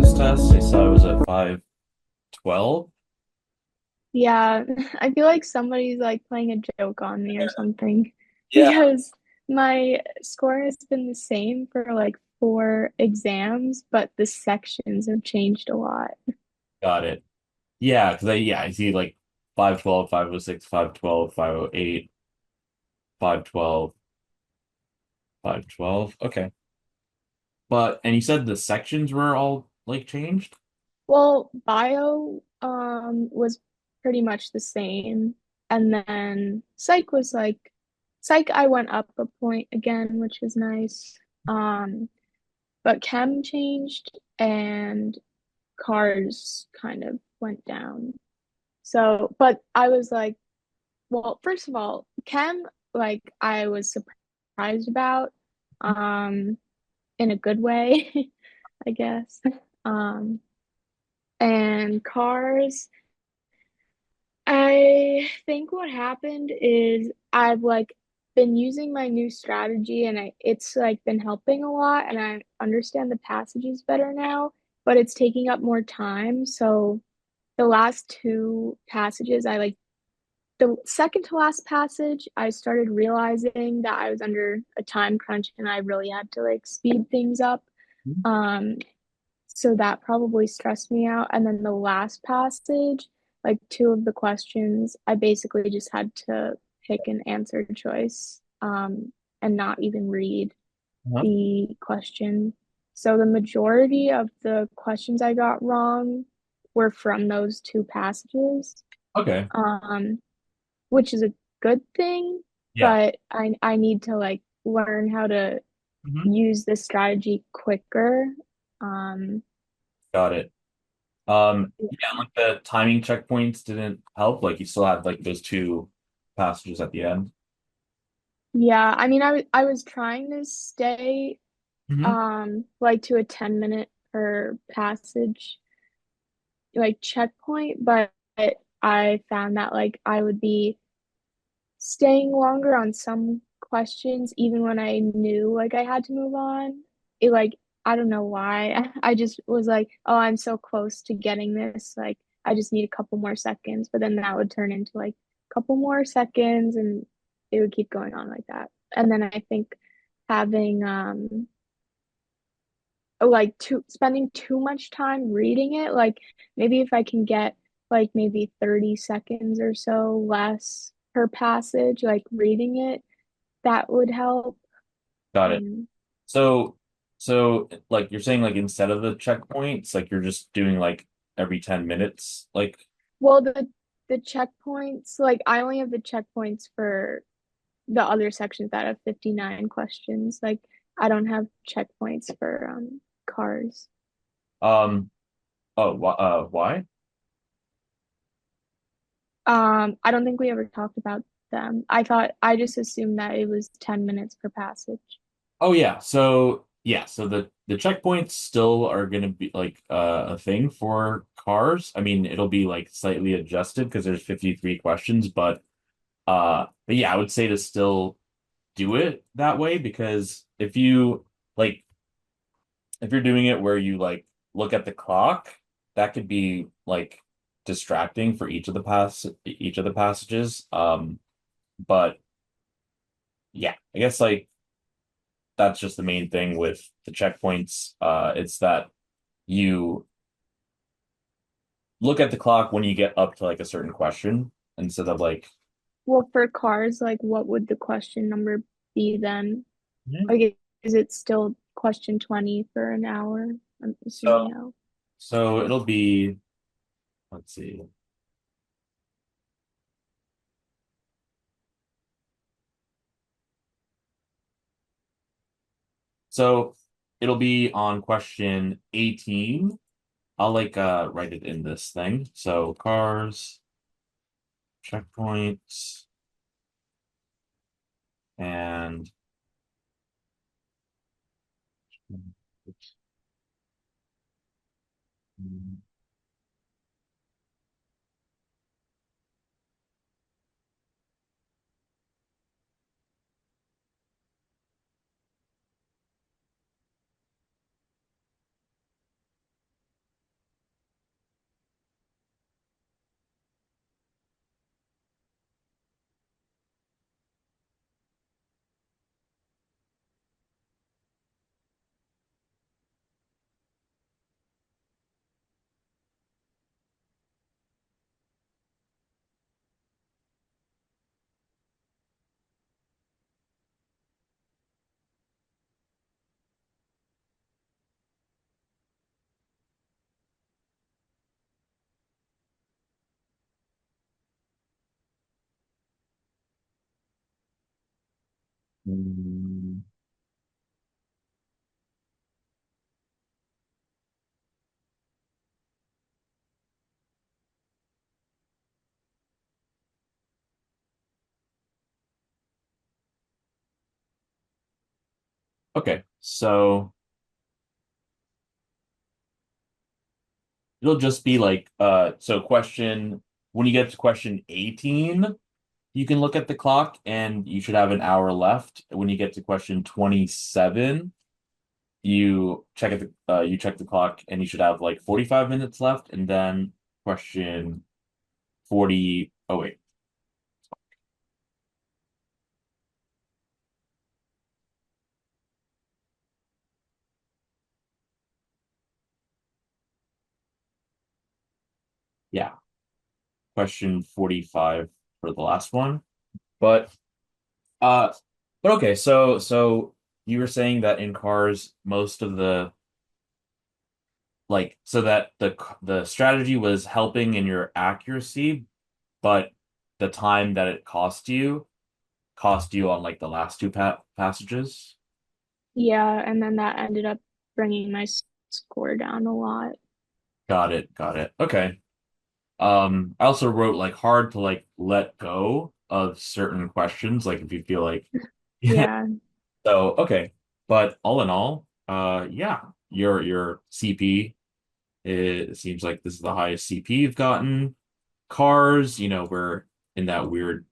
this test. I saw it was at 512. Yeah, I feel like somebody's like playing a joke on me or something Yeah. because my score has been the same for like four exams, but the sections have changed a lot. Got it. Yeah, because I see like 512, 506, 512, 508, 512, 512. Okay. And you said the sections were all like changed? Well, bio was pretty much the same, and then psych I went up a point again, which was nice. But chem changed and cars kind of went down. So, but I was like, well, first of all, chem, like I was surprised about, um, in a good way, I guess. Um, and cars, I think what happened is I've like been using my new strategy and it's like been helping a lot and I understand the passages better now, but it's taking up more time. So the last two passages, I like the second to last passage, I started realizing that I was under a time crunch and I really had to like speed things up. Um, so that probably stressed me out. And then the last passage, like two of the questions, I basically just had to pick an answer choice, and not even read Uh-huh. the question. So the majority of the questions I got wrong were from those two passages. Okay. Um, which is a good thing, Yeah. but I need to like learn how to Hmm. use this strategy quicker. Um, Got it. Yeah, like the timing checkpoints didn't help. Like you still had like those two passages at the end. yeah, I mean, I was trying to stay Hmm. like to a 10-minute per passage like checkpoint, but I found that like I would be staying longer on some questions, even when I knew like I had to move on. It like I don't know why. I just was like, oh, I'm so close to getting this. Like I just need a couple more seconds. But then that would turn into like a couple more seconds and it would keep going on like that. And then I think having like too spending too much time reading it, like maybe if I can get like maybe 30 seconds or so less per passage, like reading it, that would help. Got it. Um, So, so like you're saying like instead of the checkpoints, like you're just doing like every 10 minutes, like well, the checkpoints, like I only have the checkpoints for the other sections that have 59 questions. Like I don't have checkpoints for cars. um oh why? I don't think we ever talked about them. I just assumed that it was 10 minutes per passage. Oh yeah. So the checkpoints still are gonna be like a thing for cars. I mean, it'll be like slightly adjusted because there's 53 questions, but yeah, I would say to still do it that way because like if you're doing it where you like look at the clock, that could be like distracting for each of the passages. But yeah, I guess like that's just the main thing with the checkpoints. It's that you look at the clock when you get up to like a certain question instead of like. Well, for cars, like what would the question number be then? Mhm. Like, is it still question 20 for an hour? I'm assuming So no. so it'll be, let's see. So it'll be on question 18. I'll like write it in this thing. So cars, checkpoints, and Mm, okay, so it'll just be like so question when you get to question 18, you can look at the clock and you should have an hour left. When you get to question 27, you check the clock and you should have like 45 minutes left, and then question 40, oh wait, yeah, question 45 for the last one. But uh but okay, so you were saying that in cars most of the like so that the strategy was helping in your accuracy, but the time that it cost you on like the last two passages. Yeah, and then that ended up bringing my score down a lot. Got it, got it. Okay. I also wrote like hard to like let go of certain questions, like if you feel like Yeah, so okay. But all in all, yeah, your CP, it seems like this is the highest CP you've gotten. Cars, we're in that weird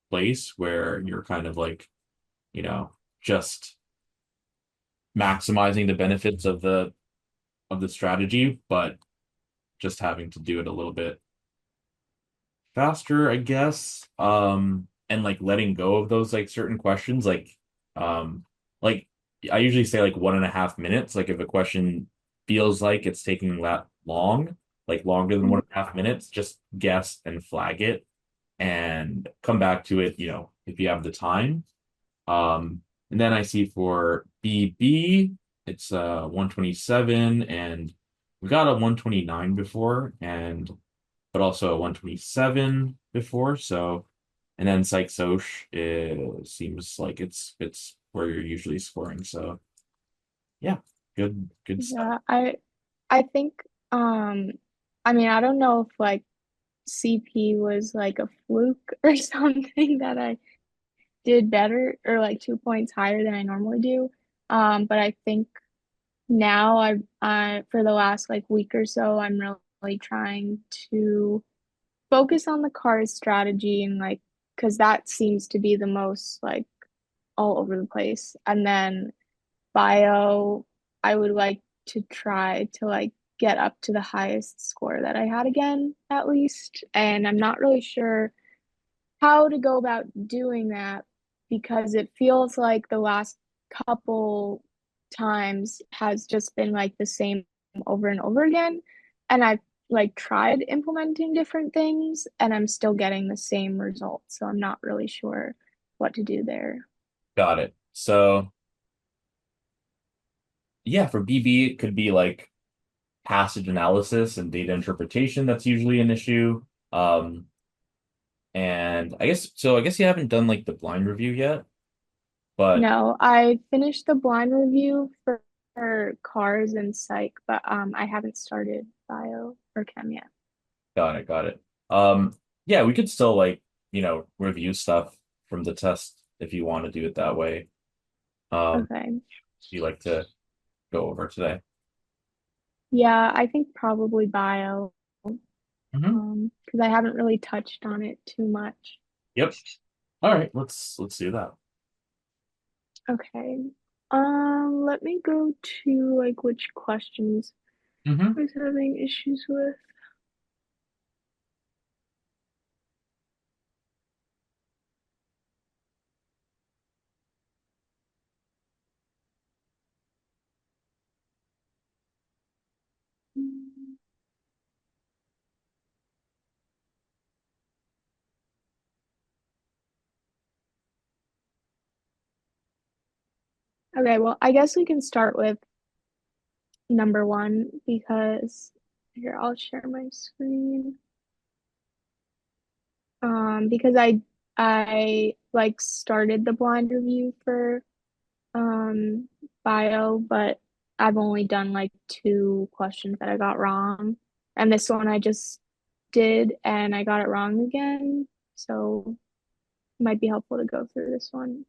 place where you're kind of like, just maximizing the benefits of the strategy, but just having to do it a little bit faster, I guess. And like letting go of those like certain questions, like I usually say like 1.5 minutes. Like if a question feels like it's taking that long, like longer than mhm, 1.5 minutes, just guess and flag it and come back to it, if you have the time. And then I see for BB, it's 127, and we got a 129 before, and but also a 127 before. So, and then Psych Soc, it seems like it's where you're usually scoring. So yeah, good stuff. yeah. I think um I mean I don't know if like CP was like a fluke or something that I did better or like 2 points higher than I normally do. But I think now I for the last like week or so I'm really trying to focus on the cars strategy and like because that seems to be the most like all over the place. And then bio, I would like to try to like get up to the highest score that I had again, at least. And I'm not really sure how to go about doing that because it feels like the last couple times has just been like the same over and over again. And I've like tried implementing different things and I'm still getting the same results. So I'm not really sure what to do there. Got it. So yeah, for BB, it could be like passage analysis and data interpretation. That's usually an issue. And I guess you haven't done like the blind review yet, but No, I finished the blind review for cars and psych, but I haven't started bio or chem yet. got it, got it. Yeah, we could still like, review stuff from the test if you want to do it that way. Okay. You like to go over today. Yeah, I think probably bio, Hmm. because I haven't really touched on it too much. Yep. All right, let's do that. Okay. Let me go to like which questions I Hmm. was having issues with. Okay, well, I guess we can start with number one because here I'll share my screen. Because I like started the blind review for um bio, but I've only done like two questions that I got wrong. And this one I just did and I got it wrong again. So it might be helpful to go through this one.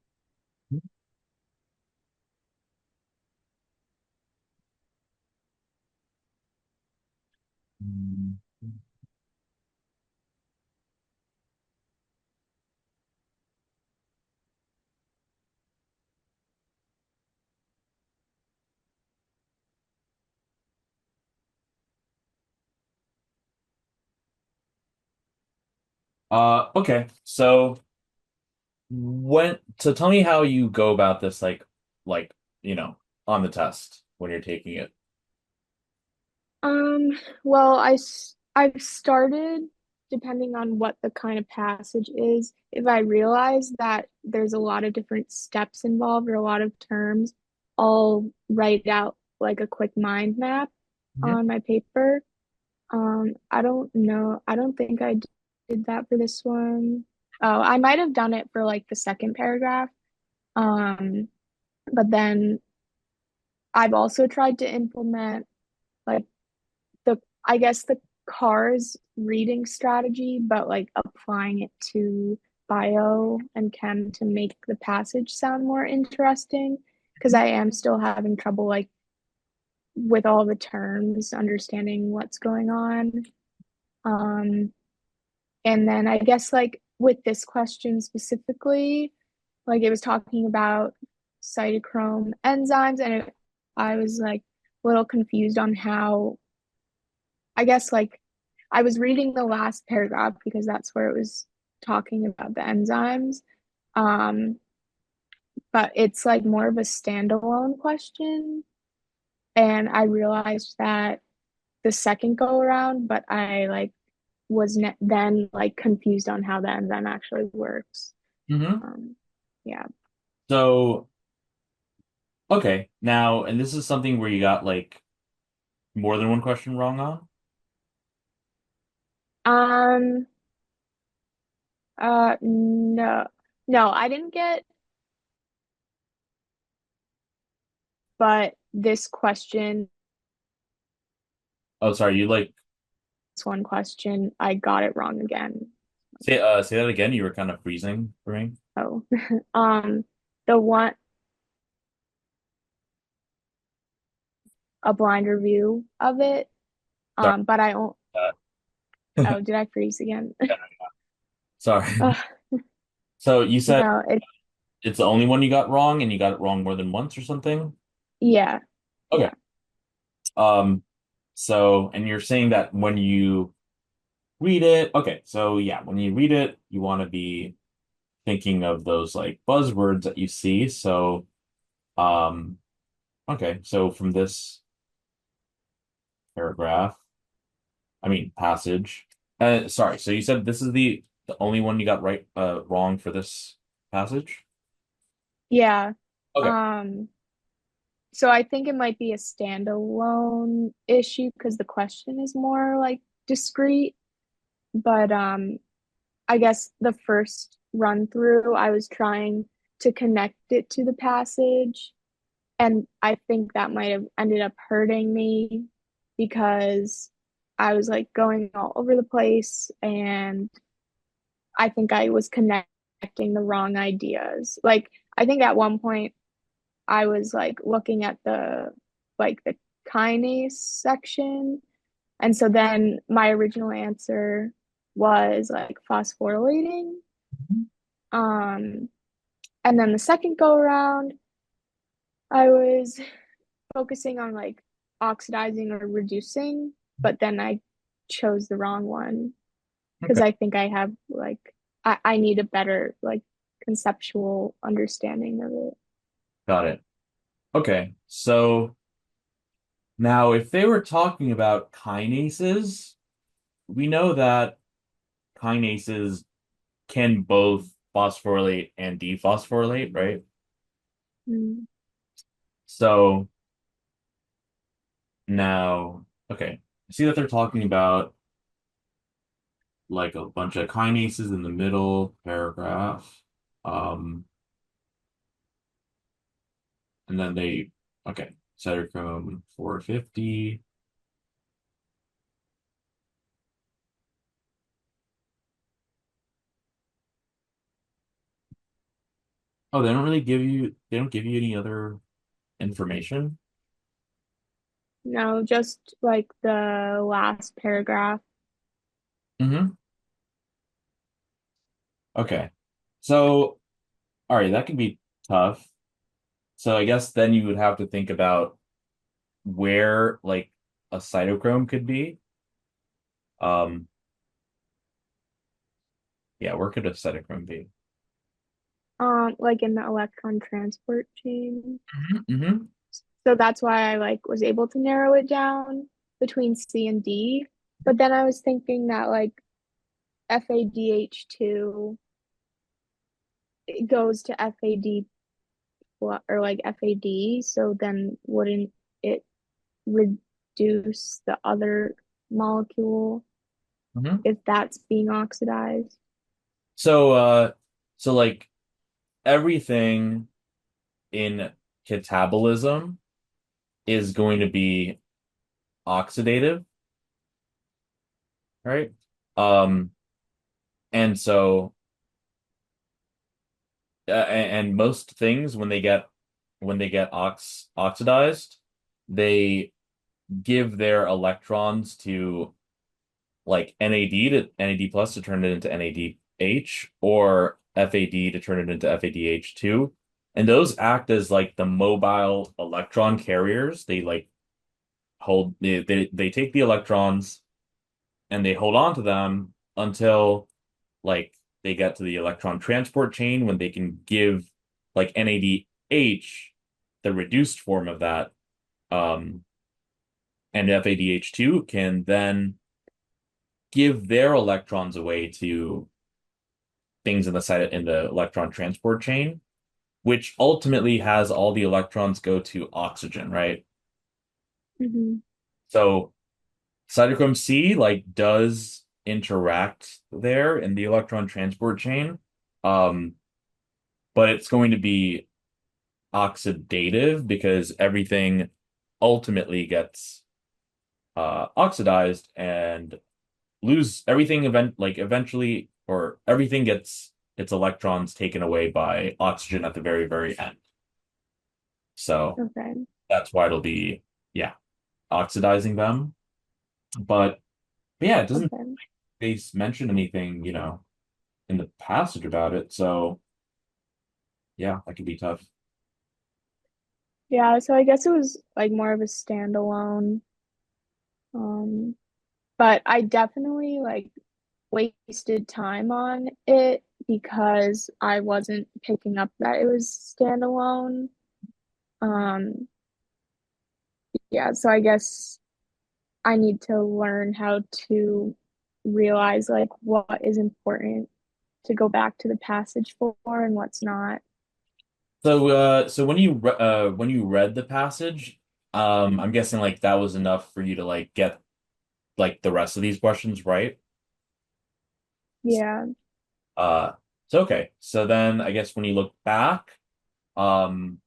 Mm. Okay. So tell me how you go about this, like, you know, on the test when you're taking it. Um, well, I've started depending on what the kind of passage is. If I realize that there's a lot of different steps involved or a lot of terms, I'll write out like a quick mind map Mhm. on my paper. I don't know. I don't think I did that for this one. Oh, I might have done it for like the second paragraph. Um, but then I've also tried to implement like the I guess the cars reading strategy, but like applying it to bio and chem to make the passage sound more interesting because I am still having trouble like with all the terms, understanding what's going on. Um, and then I guess like with this question specifically, like it was talking about cytochrome enzymes, and I was like a little confused on how I guess like I was reading the last paragraph because that's where it was talking about the enzymes. Um, but it's like more of a standalone question. And I realized that the second go around, but I like was ne then like confused on how the enzyme actually works. Hmm. Um, yeah. So, okay. Now, and this is something where you got like more than one question wrong on? Um, no, no, I didn't get, but this question, Oh, sorry, you like this one question, I got it wrong again. say that again. You were kind of freezing for me. Oh, um, the one a blind review of it. Sorry. But I don't. Uh, Oh, did I freeze again? sorry. uh, So you said no, it. it's the only one you got wrong and you got it wrong more than once or something? Yeah, Okay. yeah, Um, and you're saying that when you read it, okay, so yeah, when you read it, you want to be thinking of those like buzzwords that you see. Um, okay, so from this paragraph, I mean passage, sorry, so you said this is the only one you got wrong for this passage? yeah. Okay. Um, so I think it might be a standalone issue because the question is more like discrete. But I guess the first run through, I was trying to connect it to the passage. And I think that might have ended up hurting me because I was like going all over the place and I think I was connecting the wrong ideas. Like I think at one point I was like looking at the kinase section and so then my original answer was like phosphorylating. Um and then the second go around I was focusing on like oxidizing or reducing, but then I chose the wrong one because Okay. I think I have like I need a better like conceptual understanding of it. Got it. Okay. So now if they were talking about kinases, we know that kinases can both phosphorylate and dephosphorylate, right? Mm. So now, okay, I see that they're talking about like a bunch of kinases in the middle paragraph. Um, and then they, okay, Cytochrome 450. Oh, they don't give you any other information. No, just like the last paragraph. Mm-hmm. Okay. So, all right, that can be tough. So I guess then you would have to think about where like a cytochrome could be. Um, yeah, where could a cytochrome be? Like in the electron transport chain. Mm-hmm. So that's why I like was able to narrow it down between C and D. But then I was thinking that like FADH2 it goes to FAD or like FAD, so then wouldn't it reduce the other molecule Mm-hmm. if that's being oxidized? So, so like everything in catabolism is going to be oxidative, right? Um, and so, and most things when they get oxidized, they give their electrons to like NAD plus to turn it into NADH or FAD to turn it into FADH2. And those act as like the mobile electron carriers. They like they take the electrons and they hold on to them until like they get to the electron transport chain when they can give like NADH, the reduced form of that, um, and FADH2 can then give their electrons away to things in the side in the electron transport chain, which ultimately has all the electrons go to oxygen, right? Hmm. So cytochrome C like does interact there in the electron transport chain, um, but it's going to be oxidative because everything ultimately gets oxidized and lose everything eventually or everything gets its electrons taken away by oxygen at the very, very end. So Okay. that's why it'll be, yeah, oxidizing them. But yeah, it doesn't Okay. they mention anything, in the passage about it. So yeah, that could be tough. Yeah, so I guess it was like more of a standalone. Um, but I definitely like wasted time on it because I wasn't picking up that it was standalone. Um, yeah, so I guess I need to learn how to realize like what is important to go back to the passage for and what's not. So so when you read the passage, I'm guessing like that was enough for you to like get like the rest of these questions right. Yeah. Uh, so okay. So then I guess when you look back, um,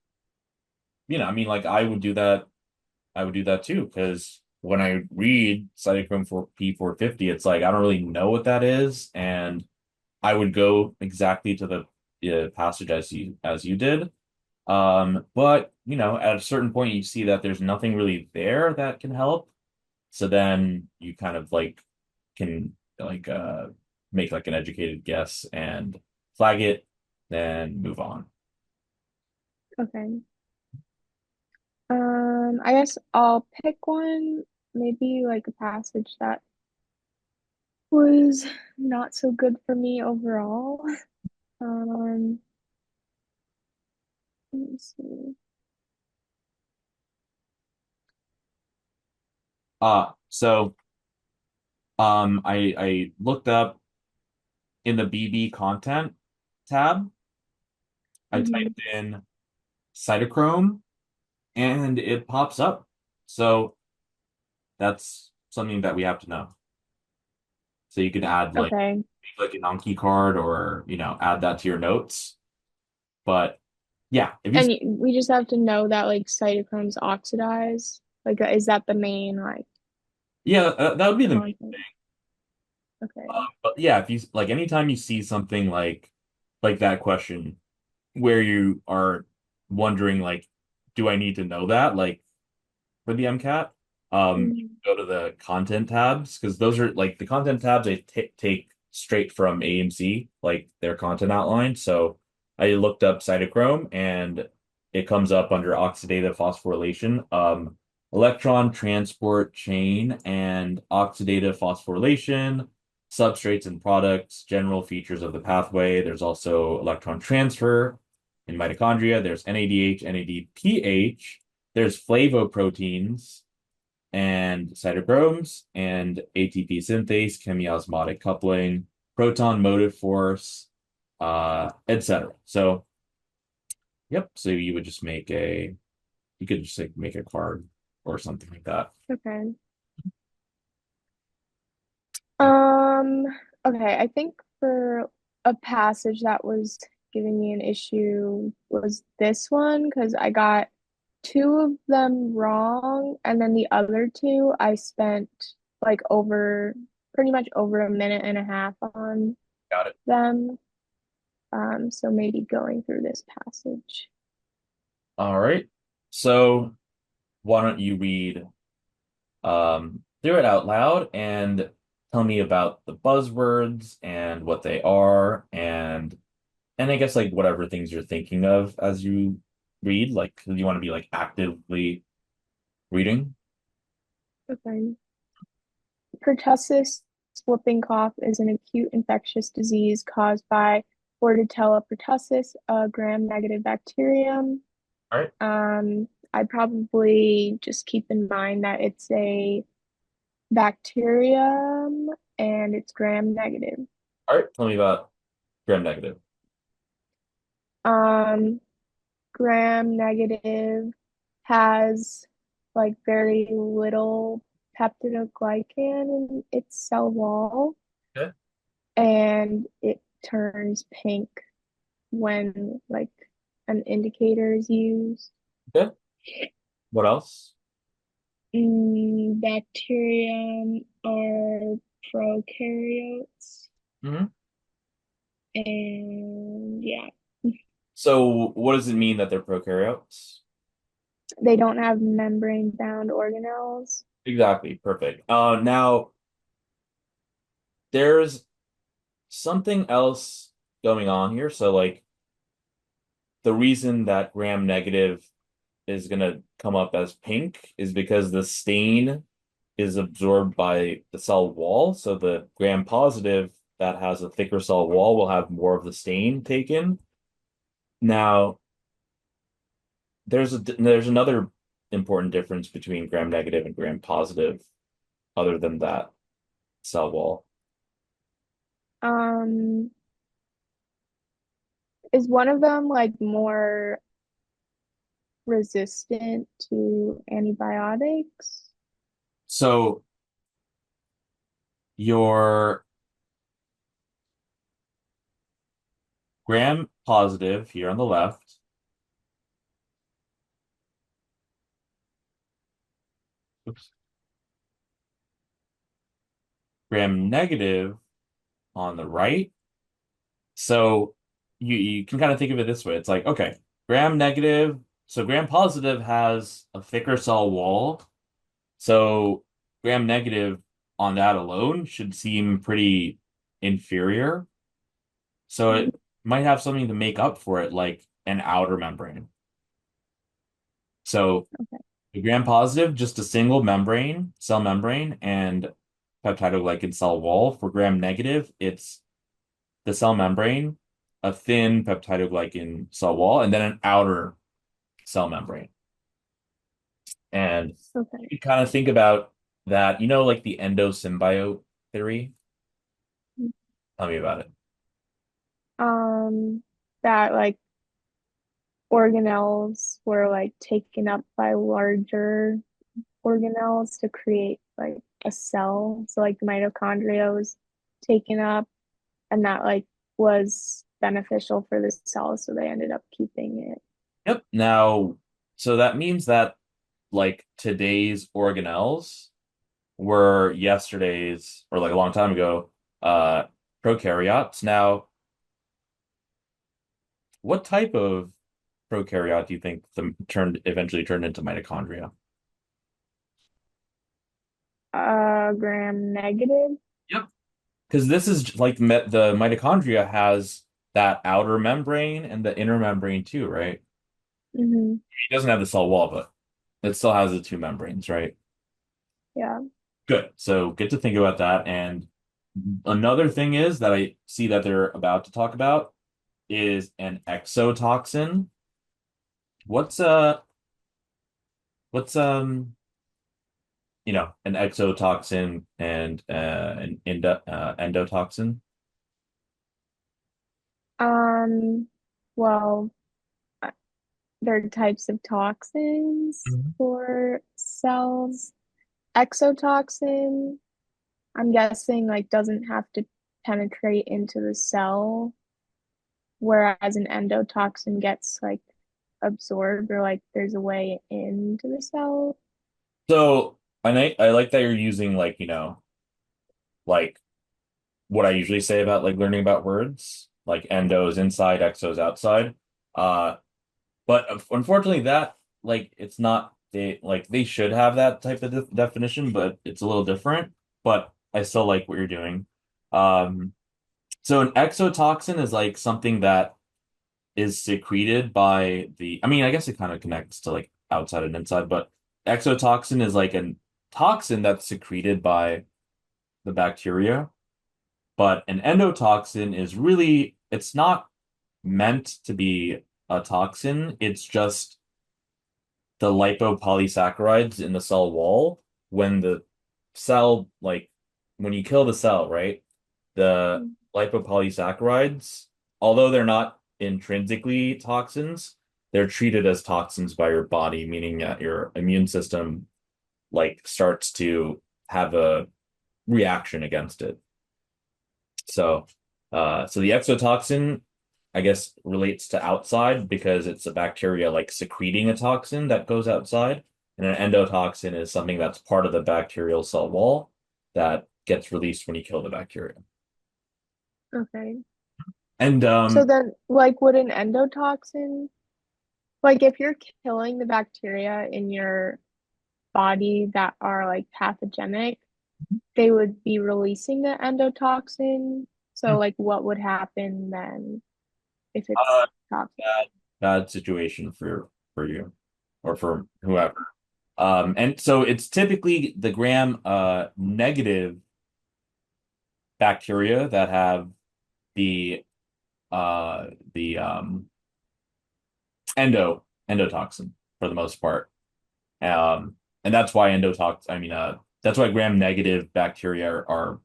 I mean, like I would do that too, because when I read Cytochrome for P450, it's like I don't really know what that is, and I would go exactly to the passage as you did. But at a certain point, you see that there's nothing really there that can help. So then you kind of like can like make like an educated guess and flag it, then move on. Okay. I guess I'll pick one, maybe like a passage that was not so good for me overall. Um, let me see. So I looked up in the BB content tab. I Hmm. typed in cytochrome and it pops up. So that's something that we have to know. So you can add Okay. like an Anki card or, add that to your notes. But yeah, if you And we just have to know that like cytochromes oxidize. Like, is that the main like yeah, that would be the main. content? Okay. But yeah, if you like anytime you see something like that question where you are wondering like, do I need to know that? Like for the MCAT, you Mm. go to the content tabs because those are like the content tabs I take straight from AAMC, like their content outline. So I looked up cytochrome and it comes up under oxidative phosphorylation, electron transport chain and oxidative phosphorylation, substrates and products, general features of the pathway. There's also electron transfer in mitochondria. There's NADH, NADPH. There's flavoproteins and cytochromes and ATP synthase, chemiosmotic coupling, proton motive force, etc. So, yep. So you could just like make a card or something like that. Okay. Um, okay, I think for a passage that was giving me an issue was this one because I got two of them wrong, and then the other two I spent like over pretty much over a minute and a half on Got it. them. So maybe going through this passage. All right. So why don't you read through it out loud and tell me about the buzzwords and what they are and I guess like whatever things you're thinking of as you read, like do you want to be like actively reading? Okay. Pertussis whooping cough is an acute infectious disease caused by Bordetella pertussis, a gram-negative bacterium. All right. I'd probably just keep in mind that it's a bacterium and it's gram-negative. All right. Tell me about gram negative. Um, gram-negative has like very little peptidoglycan in its cell wall, Okay. and it turns pink when like an indicator is used. Okay. What else? Bacterium are prokaryotes, Hmm. and yeah, So what does it mean that they're prokaryotes? they don't have membrane-bound organelles. Exactly. Perfect. Now there's something else going on here. So like the reason that gram negative is going to come up as pink is because the stain is absorbed by the cell wall. So the gram positive that has a thicker cell wall will have more of the stain taken. Now, there's another important difference between gram negative and gram positive other than that cell wall. Um, is one of them like more resistant to antibiotics? So your gram positive here on the left, oops, gram negative on the right. So you can kind of think of it this way. It's like, okay, gram negative, so gram positive has a thicker cell wall. So gram negative on that alone should seem pretty inferior. So it might have something to make up for it, like an outer membrane. So Okay. the gram positive, just a single membrane, cell membrane, and peptidoglycan cell wall. For gram negative, it's the cell membrane, a thin peptidoglycan cell wall, and then an outer cell membrane. And Okay. you kind of think about that, like the endosymbiote theory. Tell me about it. Um, that like organelles were like taken up by larger organelles to create like a cell. So like the mitochondria was taken up and that like was beneficial for the cells, so they ended up keeping it. Yep. Now, so that means that like today's organelles were yesterday's or like a long time ago uh prokaryotes. Now, what type of prokaryote do you think the turned eventually turned into mitochondria? Gram negative. Yep. Because this is like the mitochondria has that outer membrane and the inner membrane too, right? Hmm. It doesn't have the cell wall, but it still has the two membranes, right? Yeah. Good. So get to think about that. And another thing is that I see that they're about to talk about is an exotoxin. What's what's an exotoxin and an endotoxin? Um, well, uh, there are types of toxins Mhm. for cells. Exotoxin, I'm guessing, like doesn't have to penetrate into the cell, whereas an endotoxin gets like absorbed or like there's a way into the cell. So I like that you're using like what I usually say about like learning about words, like endo is inside, exo is outside. Uh, but unfortunately, that like it's not they should have that type of definition, but it's a little different. But I still like what you're doing. Um, so an exotoxin is like something that is secreted by I mean, I guess it kind of connects to like outside and inside, but exotoxin is like a toxin that's secreted by the bacteria. But an endotoxin is really, it's not meant to be a toxin. It's just the lipopolysaccharides in the cell wall. When the cell, like, when you kill the cell, right? The lipopolysaccharides, although they're not intrinsically toxins, they're treated as toxins by your body, meaning that your immune system, like, starts to have a reaction against it. So the exotoxin, I guess, relates to outside because it's a bacteria like secreting a toxin that goes outside. And an endotoxin is something that's part of the bacterial cell wall that gets released when you kill the bacteria. Okay. And So then, like, would an endotoxin, like, if you're killing the bacteria in your body that are like pathogenic, they would be releasing the endotoxin. So, like, what would happen then if it's uh, toxic? bad situation for you or for whoever. And so it's typically the gram negative bacteria that have the the endotoxin for the most part. And that's why that's why gram-negative bacteria are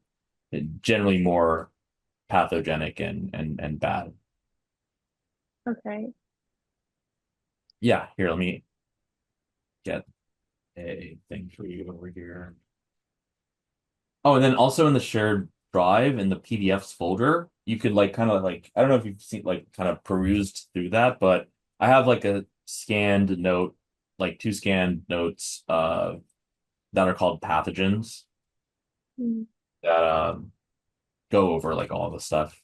generally more pathogenic and bad. Okay. Yeah, here, let me get a thing for you over here. Oh, and then also in the shared drive in the PDFs folder, you could like kind of like I don't know if you've seen like kind of perused through that, but I have like a scanned note, like two scanned notes that are called pathogens Mm. that go over like all the stuff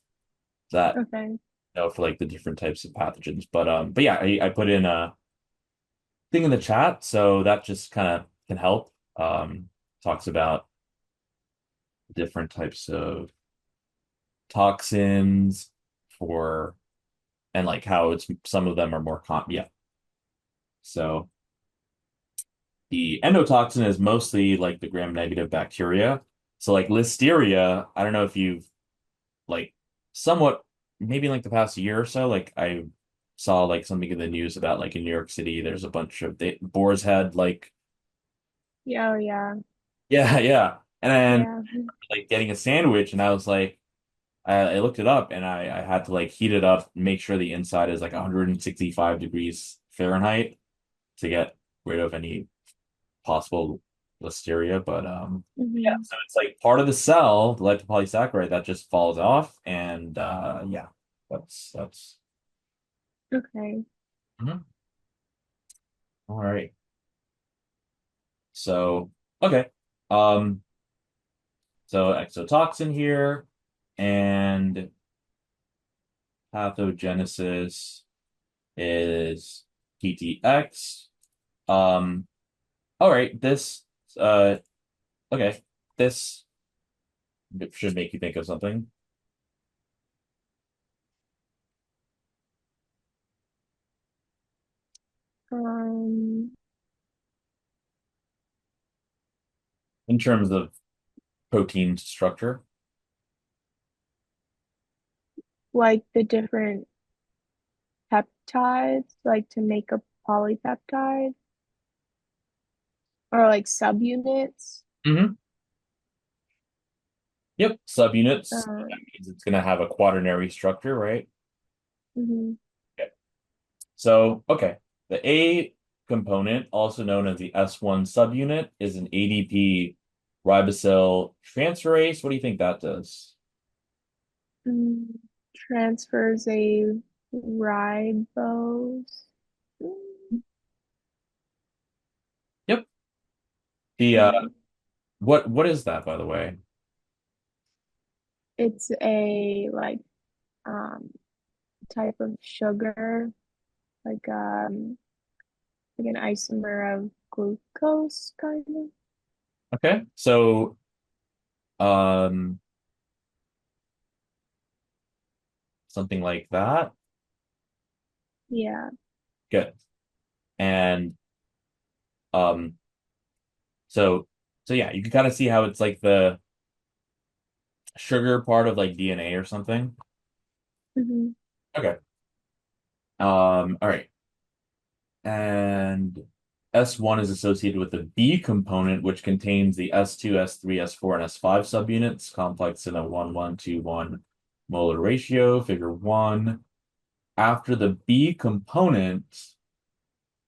that Okay. for like the different types of pathogens. But yeah, I put in a thing in the chat, so that just kind of can help. Talks about different types of toxins for and like how it's some of them are more yeah. So the endotoxin is mostly like the gram-negative bacteria. So like Listeria, I don't know if you've like somewhat maybe in like the past year or so, like I saw like something in the news about like in New York City, there's a bunch of boar's head like Yeah, oh, yeah. yeah, yeah. And then Yeah. like getting a sandwich and I was like I looked it up and I had to like heat it up and make sure the inside is like 165 degrees Fahrenheit to get rid of any possible listeria, but yeah, Hmm. so it's like part of the cell, the lipopolysaccharide that just falls off, and yeah, that's Okay. mhm. All right. So okay, um, so exotoxin here, and pathogenesis is PTX. Um, all right, this uh okay, this should make you think of something Um, in terms of protein structure. like the different peptides, like to make a polypeptide, or like subunits. Hmm. Yep, subunits. That Um, means it's going to have a quaternary structure, right? mhm. Okay. So, okay, the A component, also known as the S1 subunit, is an ADP ribosyl transferase. What do you think that does? Mm, transfers a ribose. Yep. The Okay. what is that, by the way? It's a um type of sugar, like um like an isomer of glucose kind of. Okay, so um something like that. Yeah. Good. And um so so yeah, you can kind of see how it's like the sugar part of like DNA or something. Hmm. Okay. All right. And S1 is associated with the B component, which contains the S2, S3, S4, and S5 subunits, complex in a 1:1:1 molar ratio, figure 1. After the B component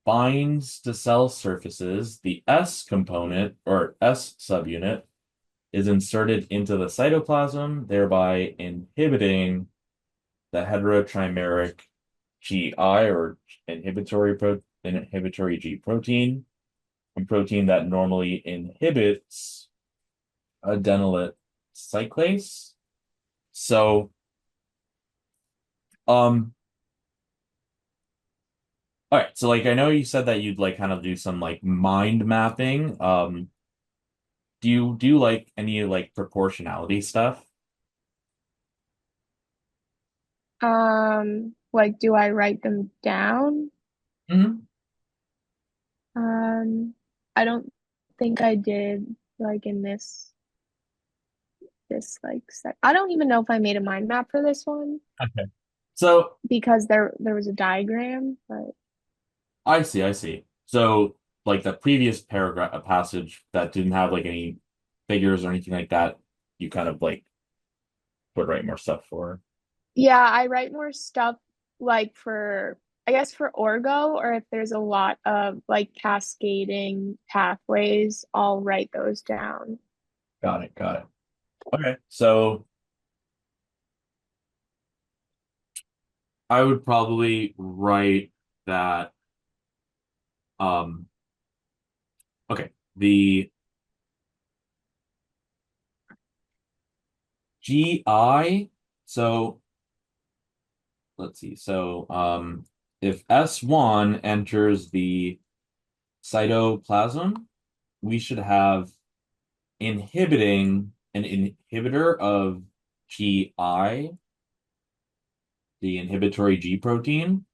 binds to cell surfaces, the S component, or S subunit, is inserted into the cytoplasm, thereby inhibiting the heterotrimeric GI, or inhibitory G protein, a protein that normally inhibits adenylate cyclase. So, um, all right. So, like, I know you said that you'd like kind of do some like mind mapping. Do you like any like proportionality stuff? Like, do I write them down? Hmm. Um, I don't think I did like in this like sec. I don't even know if I made a mind map for this one Okay. So because there was a diagram, but I see, I see. So like the previous paragraph, a passage that didn't have like any figures or anything like that, you kind of like would write more stuff for. yeah, I write more stuff like for I guess for orgo, or if there's a lot of like cascading pathways, I'll write those down. Got it, got it. Okay. So I would probably write that okay, the GI, so let's see. So if S1 enters the cytoplasm, we should have inhibiting an inhibitor of GI, the inhibitory G protein.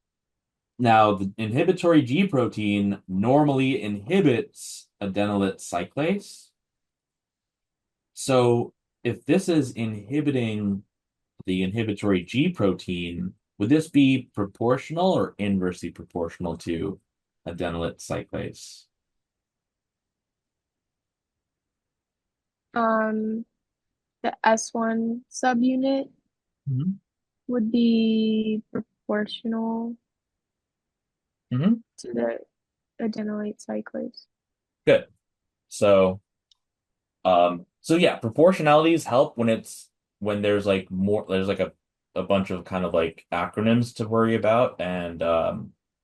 Now, the inhibitory G protein normally inhibits adenylate cyclase. So, if this is inhibiting the inhibitory G protein, would this be proportional or inversely proportional to adenylate cyclase? Um, the S1 subunit Hmm. would be proportional Hmm. to the adenylate cyclase. Good. So yeah, proportionalities help when there's like more there's like a bunch of kind of like acronyms to worry about, and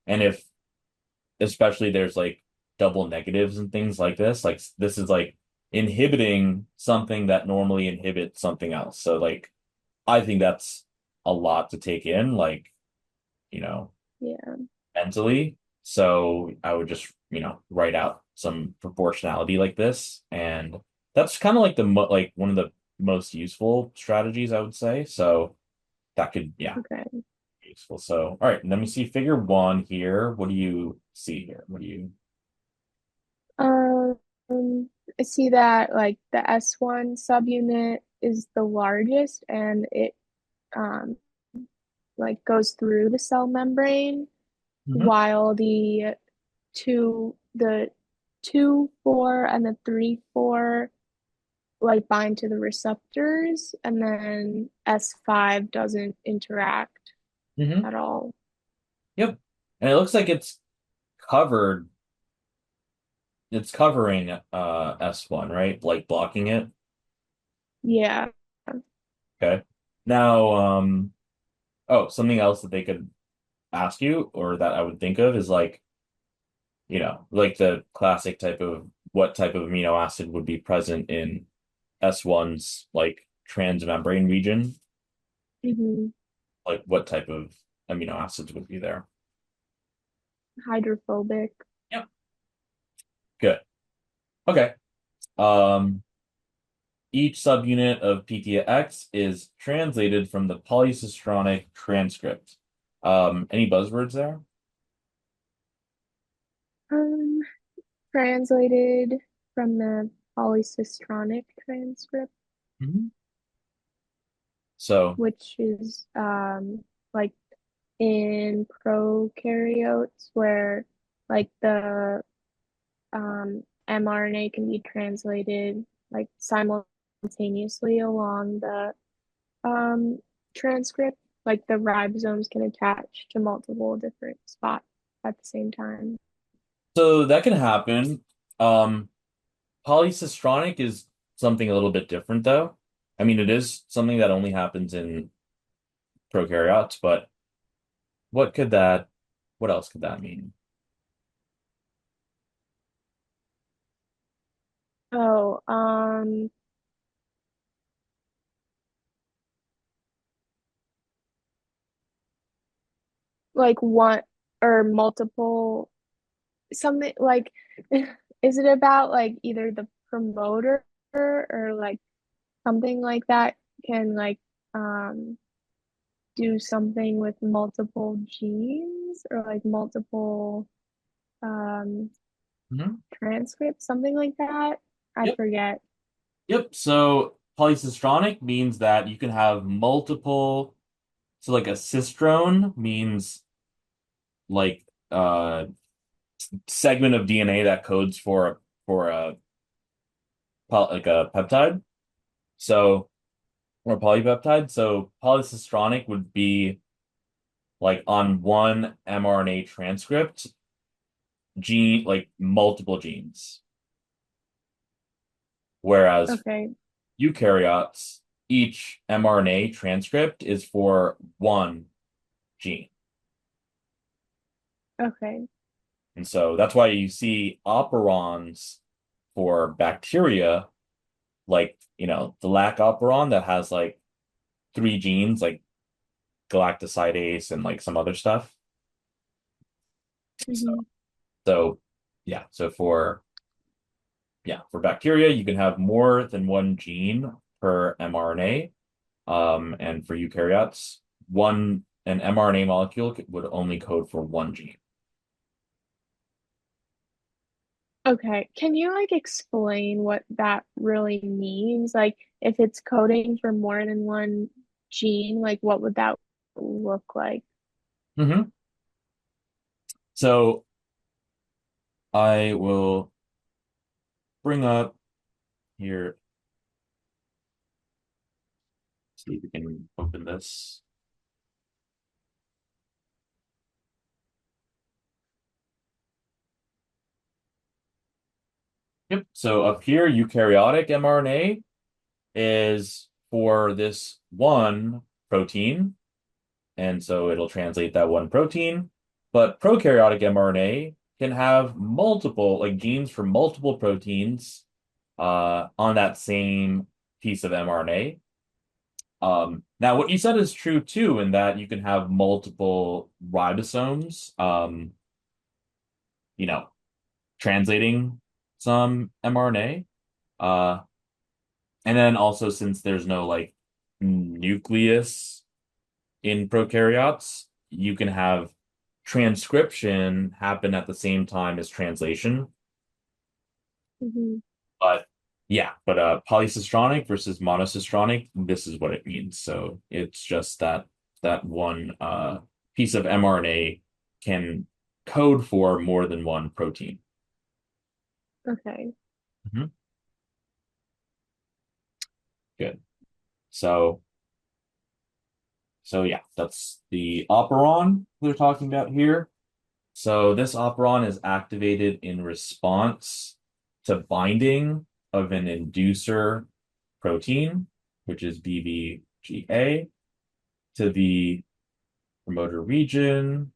if especially there's like double negatives and things like this, like this is like inhibiting something that normally inhibits something else. So like I think that's a lot to take in, like, you know, Yeah. mentally. So I would just, write out some proportionality like this. And that's kind of like like one of the most useful strategies, I would say. So that could, yeah, Okay. be useful. So, all right, let me see figure one here. What do you see here? What do you, Um, I see that like the S1 subunit is the largest and it um like goes through the cell membrane Mhm. while the 2, 4, and the 3, 4 like bind to the receptors, and then S5 doesn't interact Mhm. at all. Yep. And it looks like covered, it's covering S1, right? Like blocking it. Yeah. Okay. Now, oh, something else that they could ask you or that I would think of is like, like the classic type of what type of amino acid would be present in S1's like transmembrane region, Hmm. like what type of amino acids would be there. Hydrophobic. Yep. Good. Okay. Um, each subunit of PTX is translated from the polycistronic transcript. Any buzzwords there? Um, Translated from the polycistronic transcript, Mhm. So, which is like in prokaryotes where like the mRNA can be translated like simultaneously along the um, transcript. Like the ribosomes can attach to multiple different spots at the same time. so that can happen. Um, Polycistronic is something a little bit different, though. I mean, it is something that only happens in prokaryotes, but what could that, what else could that mean? Oh, like one or multiple something like is it about like either the promoter or like something like that can like um do something with multiple genes or like multiple um Mhm. transcripts, something like that. I Yep. forget. Yep. So polycistronic means that you can have multiple. So like a cistrone means like segment of DNA that codes for like a peptide. So or polypeptide. So polycistronic would be like on one mRNA transcript, gene like multiple genes. Whereas Okay. eukaryotes, each mRNA transcript is for one gene. Okay. And so that's why you see operons for bacteria, like, the lac operon that has like three genes, like galactosidase and like some other stuff. So, Hmm. so yeah, for bacteria, you can have more than one gene per mRNA. And for eukaryotes, an mRNA molecule would only code for one gene. Okay. Can you like explain what that really means? Like if it's coding for more than one gene, like what would that look like? Hmm. So I will bring up here, see if we can open this. Yep. So up here, eukaryotic mRNA is for this one protein, and so it'll translate that one protein. But prokaryotic mRNA can have multiple, like genes for multiple proteins on that same piece of mRNA. Now, what you said is true too, in that you can have multiple ribosomes, you know, translating some mRNA. Uh, and then also, since there's no like nucleus in prokaryotes, you can have transcription happen at the same time as translation. Hmm. But yeah, but polycistronic versus monocistronic, this is what it means. So it's just that that one piece of mRNA can code for more than one protein. Okay. Mhm. Good. So so yeah, that's the operon we're talking about here. So this operon is activated in response to binding of an inducer protein, which is BVGA, to the promoter region.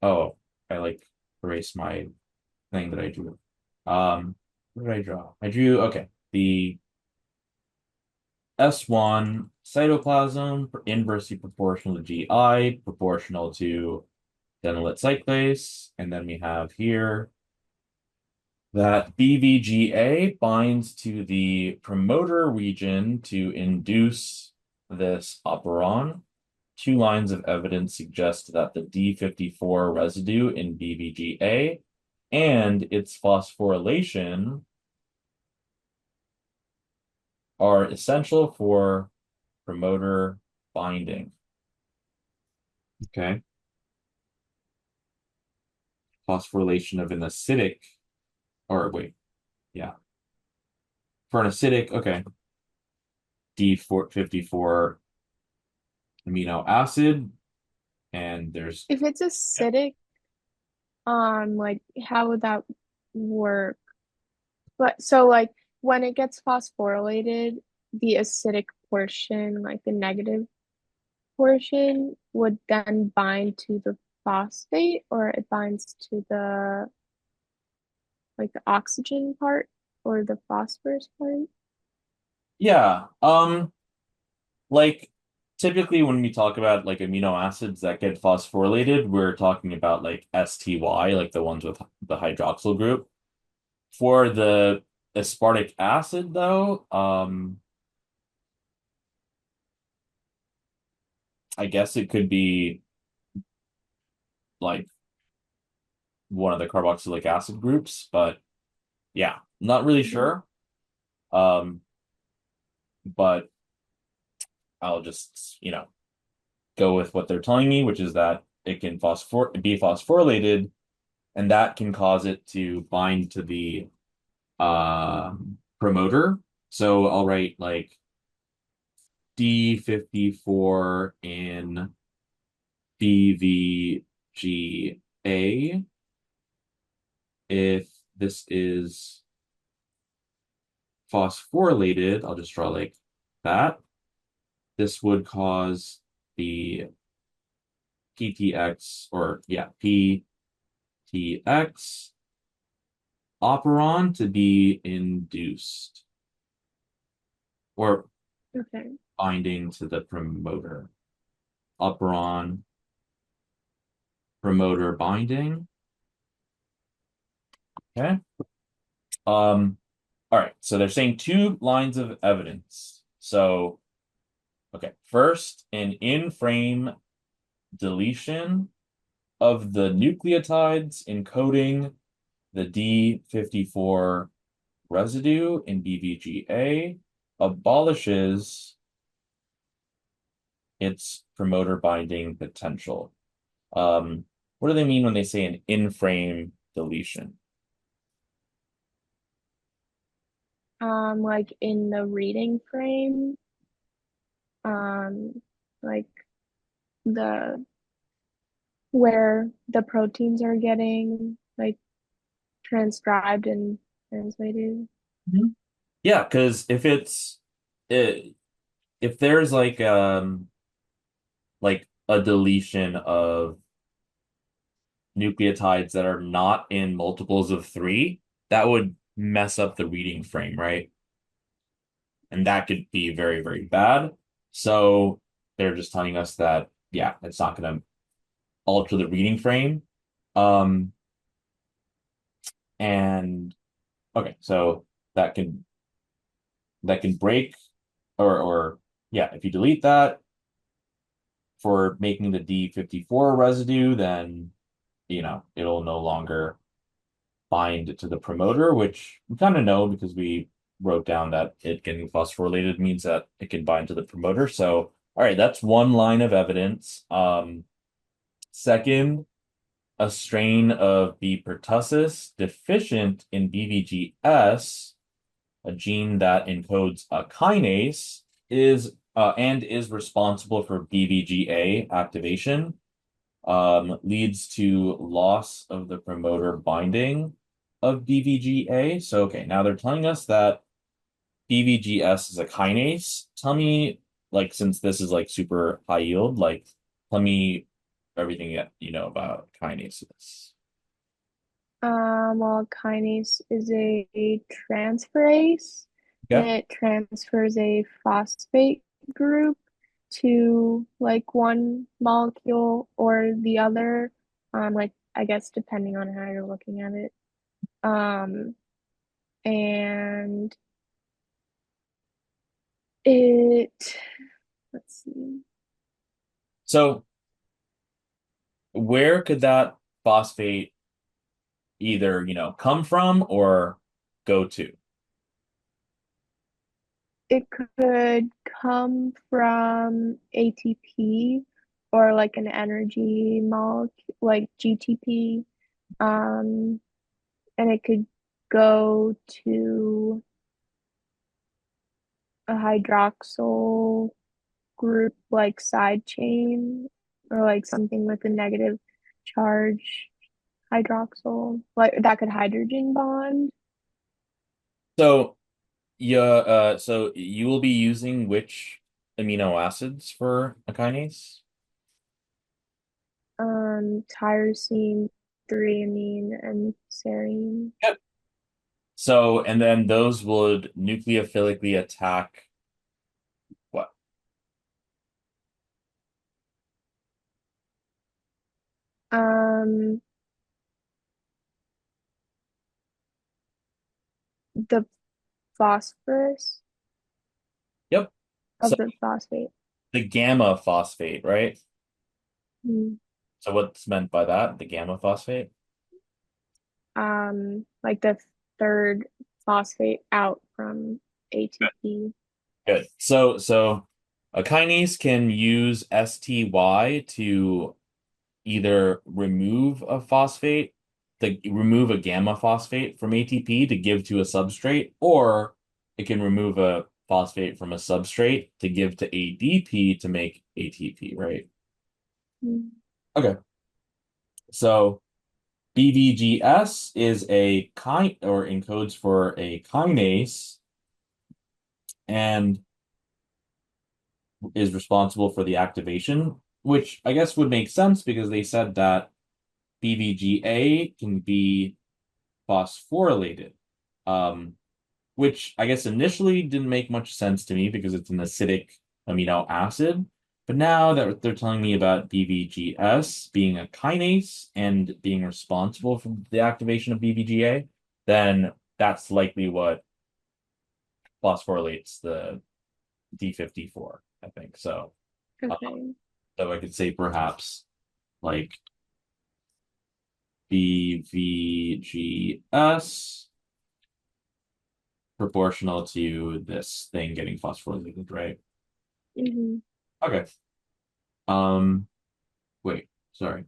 Oh, I like erased my thing that I drew. What did I draw? I drew, okay, the S1 cytoplasm inversely proportional to GI, proportional to denolate cyclase, and then we have here that BVGA binds to the promoter region to induce this operon. Two lines of evidence suggest that the D54 residue in BVGA and its phosphorylation are essential for promoter binding. Okay. Phosphorylation of an acidic, or wait, yeah. For an acidic, okay, D54 amino acid, and there's If it's acidic, like how would that work? But so like when it gets phosphorylated, the acidic portion, like the negative portion, would then bind to the phosphate, or it binds to the like the oxygen part or the phosphorus part. yeah. Like typically when we talk about like amino acids that get phosphorylated, we're talking about like STY, like the ones with the hydroxyl group. For the aspartic acid though, I guess it could be like one of the carboxylic acid groups, but yeah, not really Mhm. sure. Um, but I'll just, go with what they're telling me, which is that it can be phosphorylated, and that can cause it to bind to the promoter. So I'll write like D54 in BVGA if this is phosphorylated. I'll just draw like that. This would cause the PTX, or yeah, PTX operon to be induced or Okay. binding to the promoter. Operon promoter binding. Okay. All right. So they're saying two lines of evidence. So, okay. First, an in-frame deletion of the nucleotides encoding the D54 residue in BVGA abolishes its promoter binding potential. What do they mean when they say an in-frame deletion? Like in the reading frame, um, like the where the proteins are getting like transcribed and translated. Mhm. Yeah, because if there's like a deletion of nucleotides that are not in multiples of three, that would mess up the reading frame, right? And that could be very, very bad. So they're just telling us that, yeah, it's not going to alter the reading frame. Um, and okay, so that can break or yeah, if you delete that for making the D54 residue, then it'll no longer bind to the promoter, which we kind of know because we wrote down that it getting phosphorylated means that it can bind to the promoter. So, all right, that's one line of evidence. Second, a strain of B. pertussis deficient in BVGS, a gene that encodes a kinase, is responsible for BVGA activation, leads to loss of the promoter binding of BVGA. So, okay, now they're telling us that BVGS is a kinase. Tell me, like, since this is like super high yield, like, tell me everything that you know about kinases. Well, kinase is a transferase, and Okay. it transfers a phosphate group to like one molecule or the other. Like I guess depending on how you're looking at it. Um, and it, let's see. So, where could that phosphate either, come from or go to? It could come from ATP or like an energy molecule, like GTP. Um, and it could go to a hydroxyl group like side chain or like something with a negative charge hydroxyl. Like that could hydrogen bond. So, yeah, so you will be using which amino acids for a kinase? Tyrosine, threonine, and serine. Yep. So, and then those would nucleophilically attack what? Um, the phosphorus Yep. So of the phosphate. the gamma phosphate, right? Mm. So what's meant by that? The gamma phosphate? Like the third phosphate out from ATP. Good. So a kinase can use STY to either remove a gamma phosphate from ATP to give to a substrate, or it can remove a phosphate from a substrate to give to ADP to make ATP, right? Mm. Okay. So BVGS is a or encodes for a kinase and is responsible for the activation, which I guess would make sense because they said that BVGA can be phosphorylated, um, which I guess initially didn't make much sense to me because it's an acidic amino acid. But now that they're telling me about BVGS being a kinase and being responsible for the activation of BVGA, then that's likely what phosphorylates the D54, I think. Uh, Okay. so I could say perhaps like BVGS proportional to this thing getting phosphorylated, right? Hmm. Okay. Um, wait, sorry.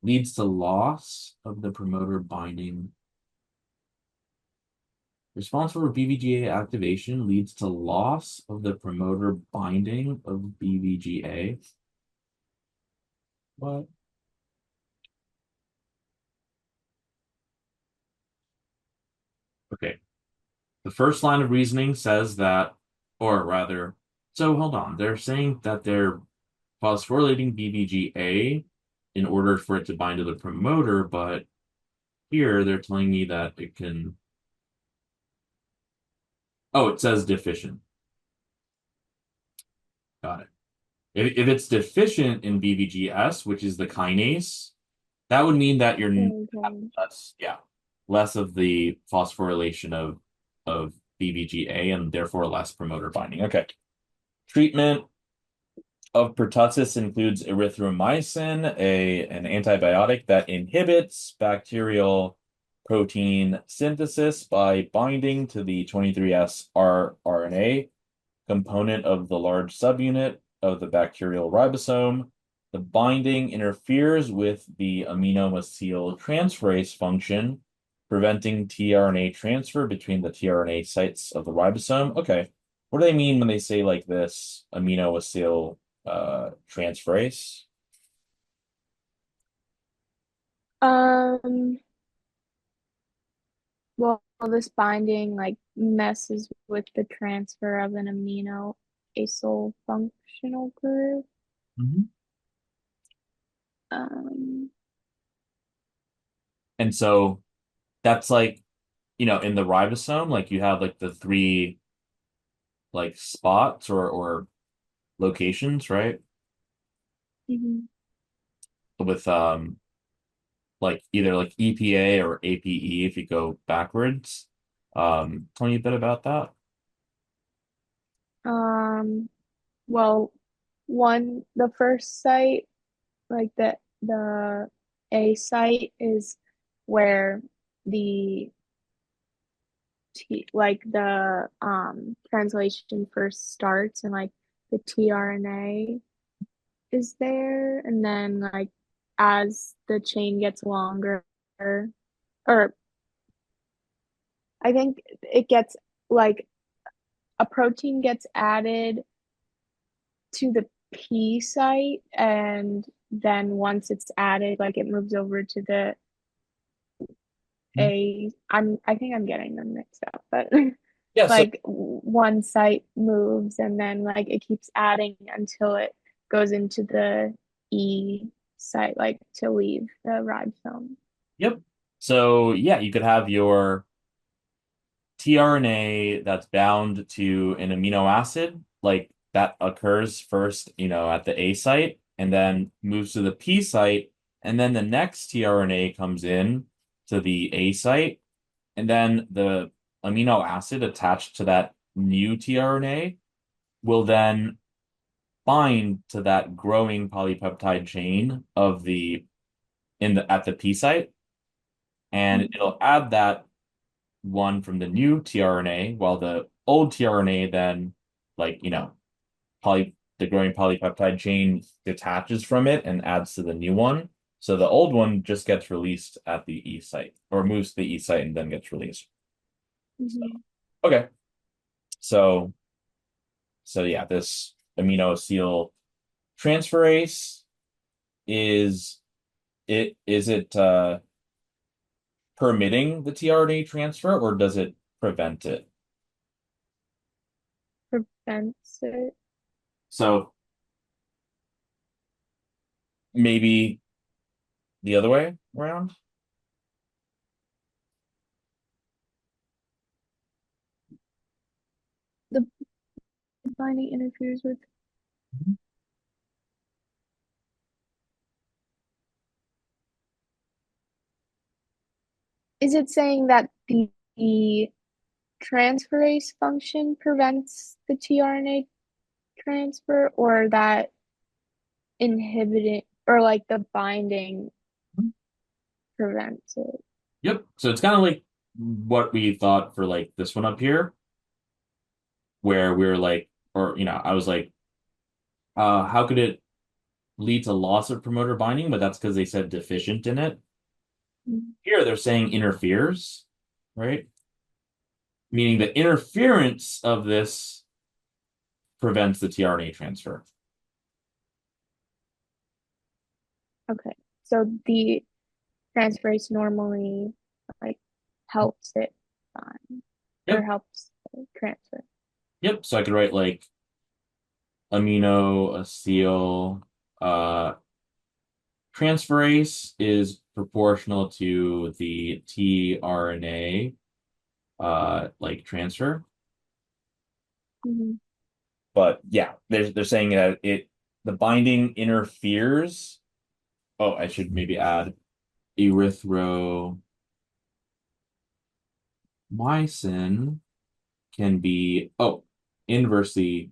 Leads to loss of the promoter binding. Responsible for BVGA activation leads to loss of the promoter binding of BVGA. What? Okay. The first line of reasoning says that, or rather, so hold on. They're saying that they're phosphorylating BBGA in order for it to bind to the promoter, but here they're telling me that it can. Oh, it says deficient. Got it. If it's deficient in BBGS, which is the kinase, that would mean that you're Okay. less, yeah, less of the phosphorylation of BBGA and therefore less promoter binding. Okay. Treatment of pertussis includes erythromycin, an antibiotic that inhibits bacterial protein synthesis by binding to the 23S rRNA component of the large subunit of the bacterial ribosome. The binding interferes with the amino transferase function, preventing tRNA transfer between the tRNA sites of the ribosome. Okay. What do they mean when they say like this amino transferase? Um, well, this binding like messes with the transfer of an amino acyl functional group. Mhm. Um, And so that's like, in the ribosome, like you have like the three like spots or locations, right? mhm. With like either like EPA or APE if you go backwards. Tell me a bit about that. Um, well, the first site, like the A site is where the like the translation first starts and like the tRNA is there and then like as the chain gets longer or I think it gets like a protein gets added to the P site and then once it's added like it moves over to the I think I'm getting them mixed up, but Yeah, so like one site moves and then like it keeps adding until it goes into the E site, like to leave the ribosome. yep. So yeah, you could have your tRNA that's bound to an amino acid, like that occurs first, at the A site and then moves to the P site, and then the next tRNA comes in to the A site, and then the amino acid attached to that new tRNA will then bind to that growing polypeptide chain of the in the at the P site, and Mhm. it'll add that one from the new tRNA, while the old tRNA then, like, the growing polypeptide chain detaches from it and adds to the new one. So the old one just gets released at the E site or moves to the E site and then gets released. So, Mhm. okay. So yeah, this amino transferase is it permitting the tRNA transfer or does it prevent it? Prevents it. So maybe the other way around. The binding interferes with. Is it saying that the transferase function prevents the tRNA transfer or that inhibiting or like the binding prevents it? Yep. So it's kind of like what we thought for like this one up here, where we were like, or I was like, how could it lead to loss of promoter binding? But that's because they said deficient in it. Mhm. Here they're saying interferes, right? Meaning the interference of this prevents the tRNA transfer. Okay. So the transferase normally like helps it. enzyme or Yep. helps transfer. Yep. So I could write like amino acyl uh transferase is proportional to the tRNA like transfer. Hmm. But yeah, they're saying that the binding interferes. Oh, I should maybe add erythromycin can be inversely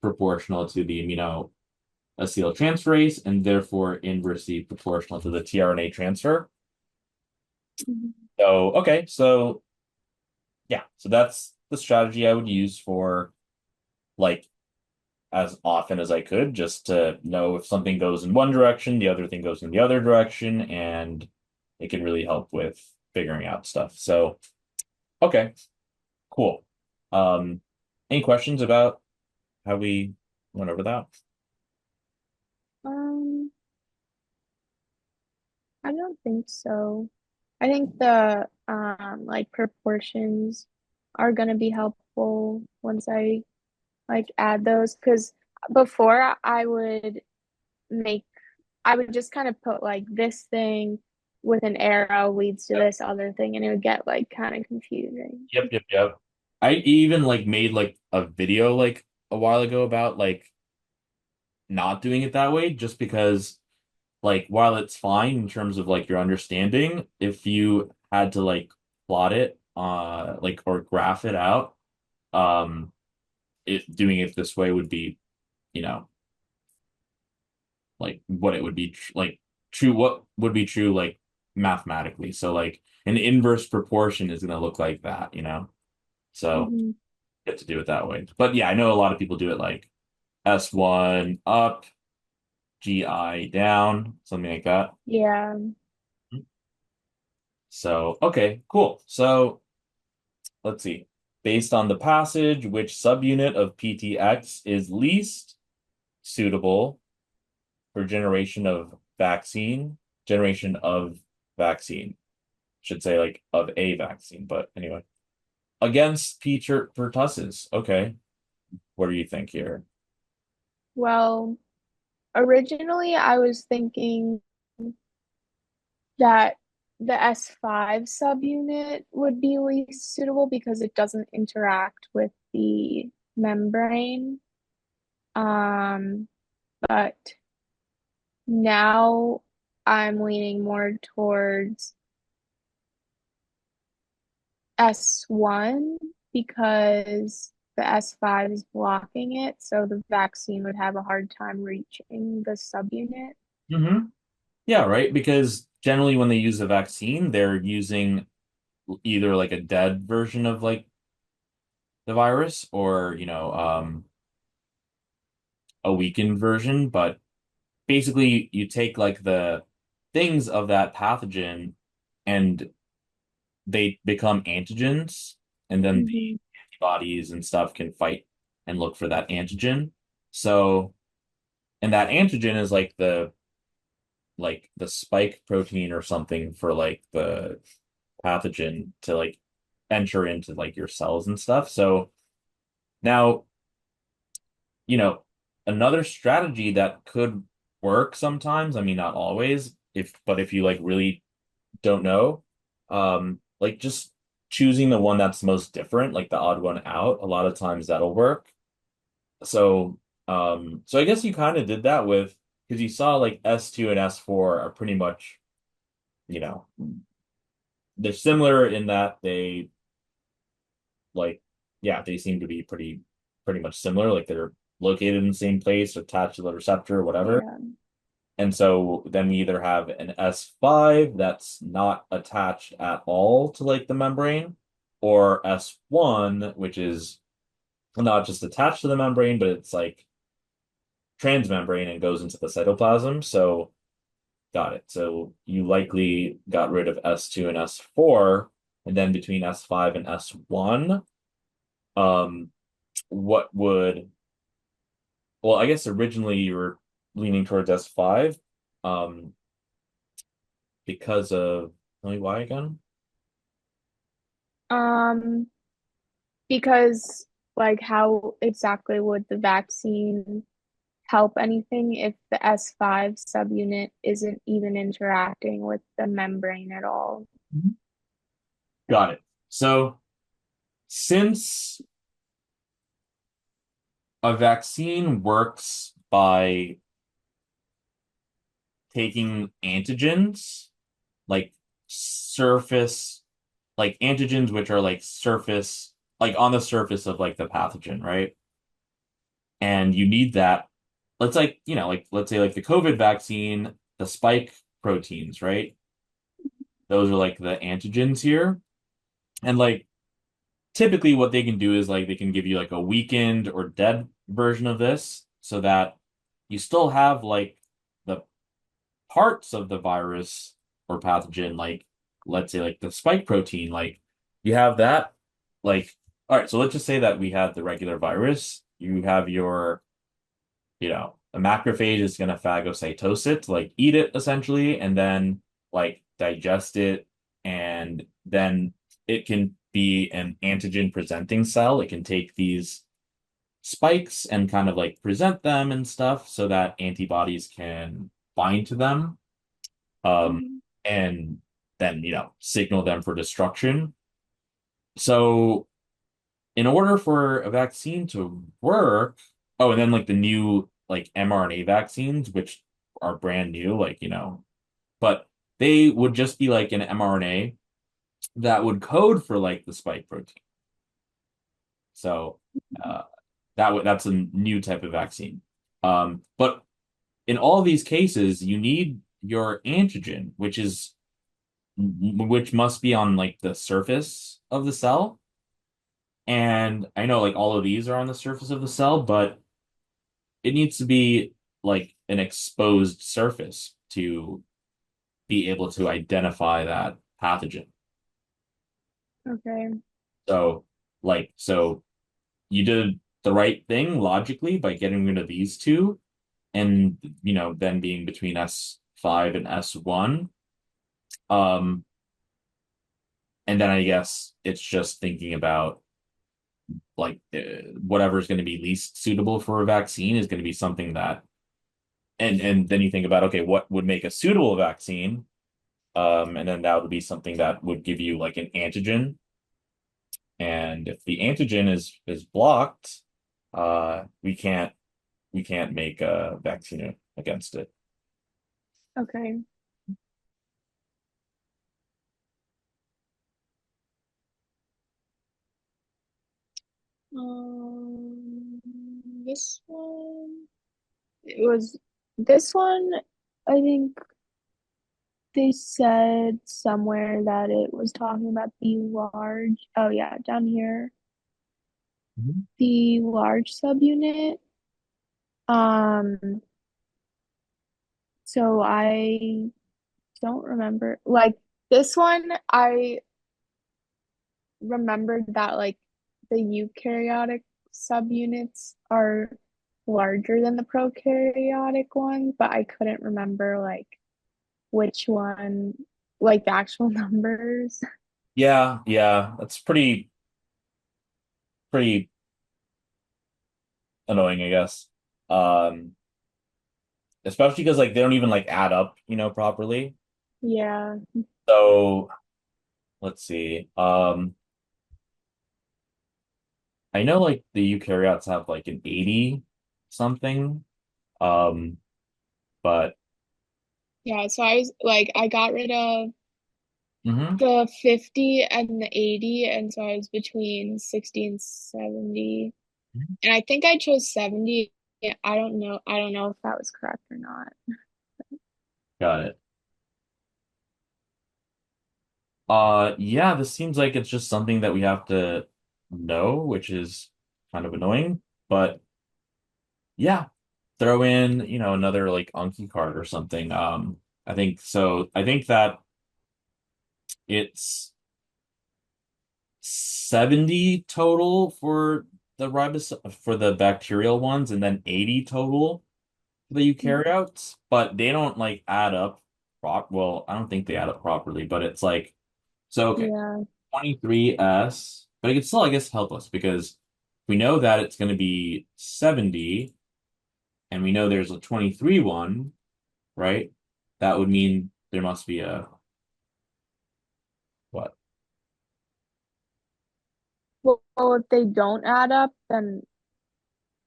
proportional to the amino acetyltransferase and therefore inversely proportional to the tRNA transfer. Hmm. So, okay, so yeah, so that's the strategy I would use for like as often as I could, just to know if something goes in one direction, the other thing goes in the other direction, and it can really help with figuring out stuff. So, okay, cool. Um, any questions about how we went over that? Um, I don't think so. I think the like proportions are gonna be helpful once I like add those because before make I would just kind of put like this thing with an arrow leads to Yep. this other thing and it would get like kind of confusing. Yep. I even like made like a video like a while ago about like not doing it that way just because like while it's fine in terms of like your understanding, if you had to like plot it like or graph it out, um it doing it this way would be, you know, like what it would be like true what would be true like mathematically. So like an inverse proportion is going to look like that, you know. So Hmm. get to do it that way. But yeah, I know a lot of people do it like S1 up, GI down, something like that. Yeah. So, okay, cool. So let's see. Based on the passage, which subunit of PTX is least suitable for generation of vaccine? Should say like of a vaccine, but anyway. Against Peter pertussis. Okay. What do you think here? Well, originally I was thinking that the S5 subunit would be least suitable because it doesn't interact with the membrane. Um, but now I'm leaning more towards S1 because the S5 is blocking it, so the vaccine would have a hard time reaching the subunit. Hmm. Yeah, right. Because generally when they use a vaccine, they're using either like a dead version of like the virus or, a weakened version. But basically you take like the things of that pathogen and they become antigens, and then the Hmm. antibodies and stuff can fight and look for that antigen. So, and that antigen is like the spike protein or something for like the pathogen to like enter into like your cells and stuff. So now, you know, another strategy that could work sometimes, I mean not always, if you like really don't know, like just choosing the one that's most different, like the odd one out, a lot of times that'll work. So so I guess you kind of did that with because you saw like S2 and S4 are pretty much, you know, they're similar in that they like yeah, they seem to be pretty much similar. Like they're located in the same place, attached to the receptor, whatever. Yeah. And so then we either have an S5 that's not attached at all to like the membrane, or S1, which is not just attached to the membrane, but it's like transmembrane and goes into the cytoplasm. So got it. So you likely got rid of S2 and S4, and then between S5 and S1, um, what would, well, I guess originally you were leaning towards S5, um, because of, tell me why again? Um, because like how exactly would the vaccine help anything if the S5 subunit isn't even interacting with the membrane at all? Mhm. Got it. So since a vaccine works by taking antigens, like surface, like antigens which are like surface, like on the surface of like the pathogen, right? And you need that. Let's like, like let's say like the COVID vaccine, the spike proteins, right? Those are like the antigens here. And like typically what they can do is like they can give you like a weakened or dead version of this so that you still have like the parts of the virus or pathogen, like let's say like the spike protein, like you have that, like, all right, so let's just say that we had the regular virus. You have your, a macrophage is going to phagocytose it, like eat it essentially, and then like digest it, and then it can be an antigen presenting cell. It can take these spikes and kind of like present them and stuff so that antibodies can bind to them, um, Mhm. and then, signal them for destruction. So, in order for a vaccine to work, oh, and then like the new like mRNA vaccines, which are brand new, like, but they would just be like an mRNA that would code for like the spike protein. So, uh, that's a new type of vaccine. But in all these cases, you need your antigen, which must be on like the surface of the cell. And I know like all of these are on the surface of the cell, but it needs to be like an exposed surface to be able to identify that pathogen. Okay. So, so you did the right thing logically by getting rid of these two, and then being between S5 and S1. Um, and then I guess it's just thinking about like whatever is going to be least suitable for a vaccine is going to be something that, and then you think about, okay, what would make a suitable vaccine, and then that would be something that would give you like an antigen, and if the antigen is blocked, we can't make a vaccine against it. Okay. Um, this one, it was this one, I think they said somewhere that it was talking about the large, oh yeah, down here, Mhm. the large subunit. Um, so I don't remember. Like this one, I remembered that like the eukaryotic subunits are larger than the prokaryotic ones, but I couldn't remember like which one, like the actual numbers. Yeah, yeah, that's pretty annoying, I guess. Um, Especially because like they don't even like add up, properly. Yeah, So let's see. I know like the eukaryotes have like an 80 something. Um, but yeah. So I was like, I got rid of mhm. the 50 and the 80, and so I was between 60 and 70. And I think I chose 70. Yeah, I don't know. I don't know if that was correct or not. Got it. Yeah, this seems like it's just something that we have to know, which is kind of annoying. But yeah, throw in, another like Anki card or something. I think so. I think that it's 70 total for the for the bacterial ones, and then 80 total for the Mhm. eukaryotes, but they don't like add up well, I don't think they add up properly, but it's like, so okay. Yeah. 23s, but it could still, I guess, help us because we know that it's going to be 70, and we know there's a 23 one, right? That would mean there must be a what? Well, if they don't add up, then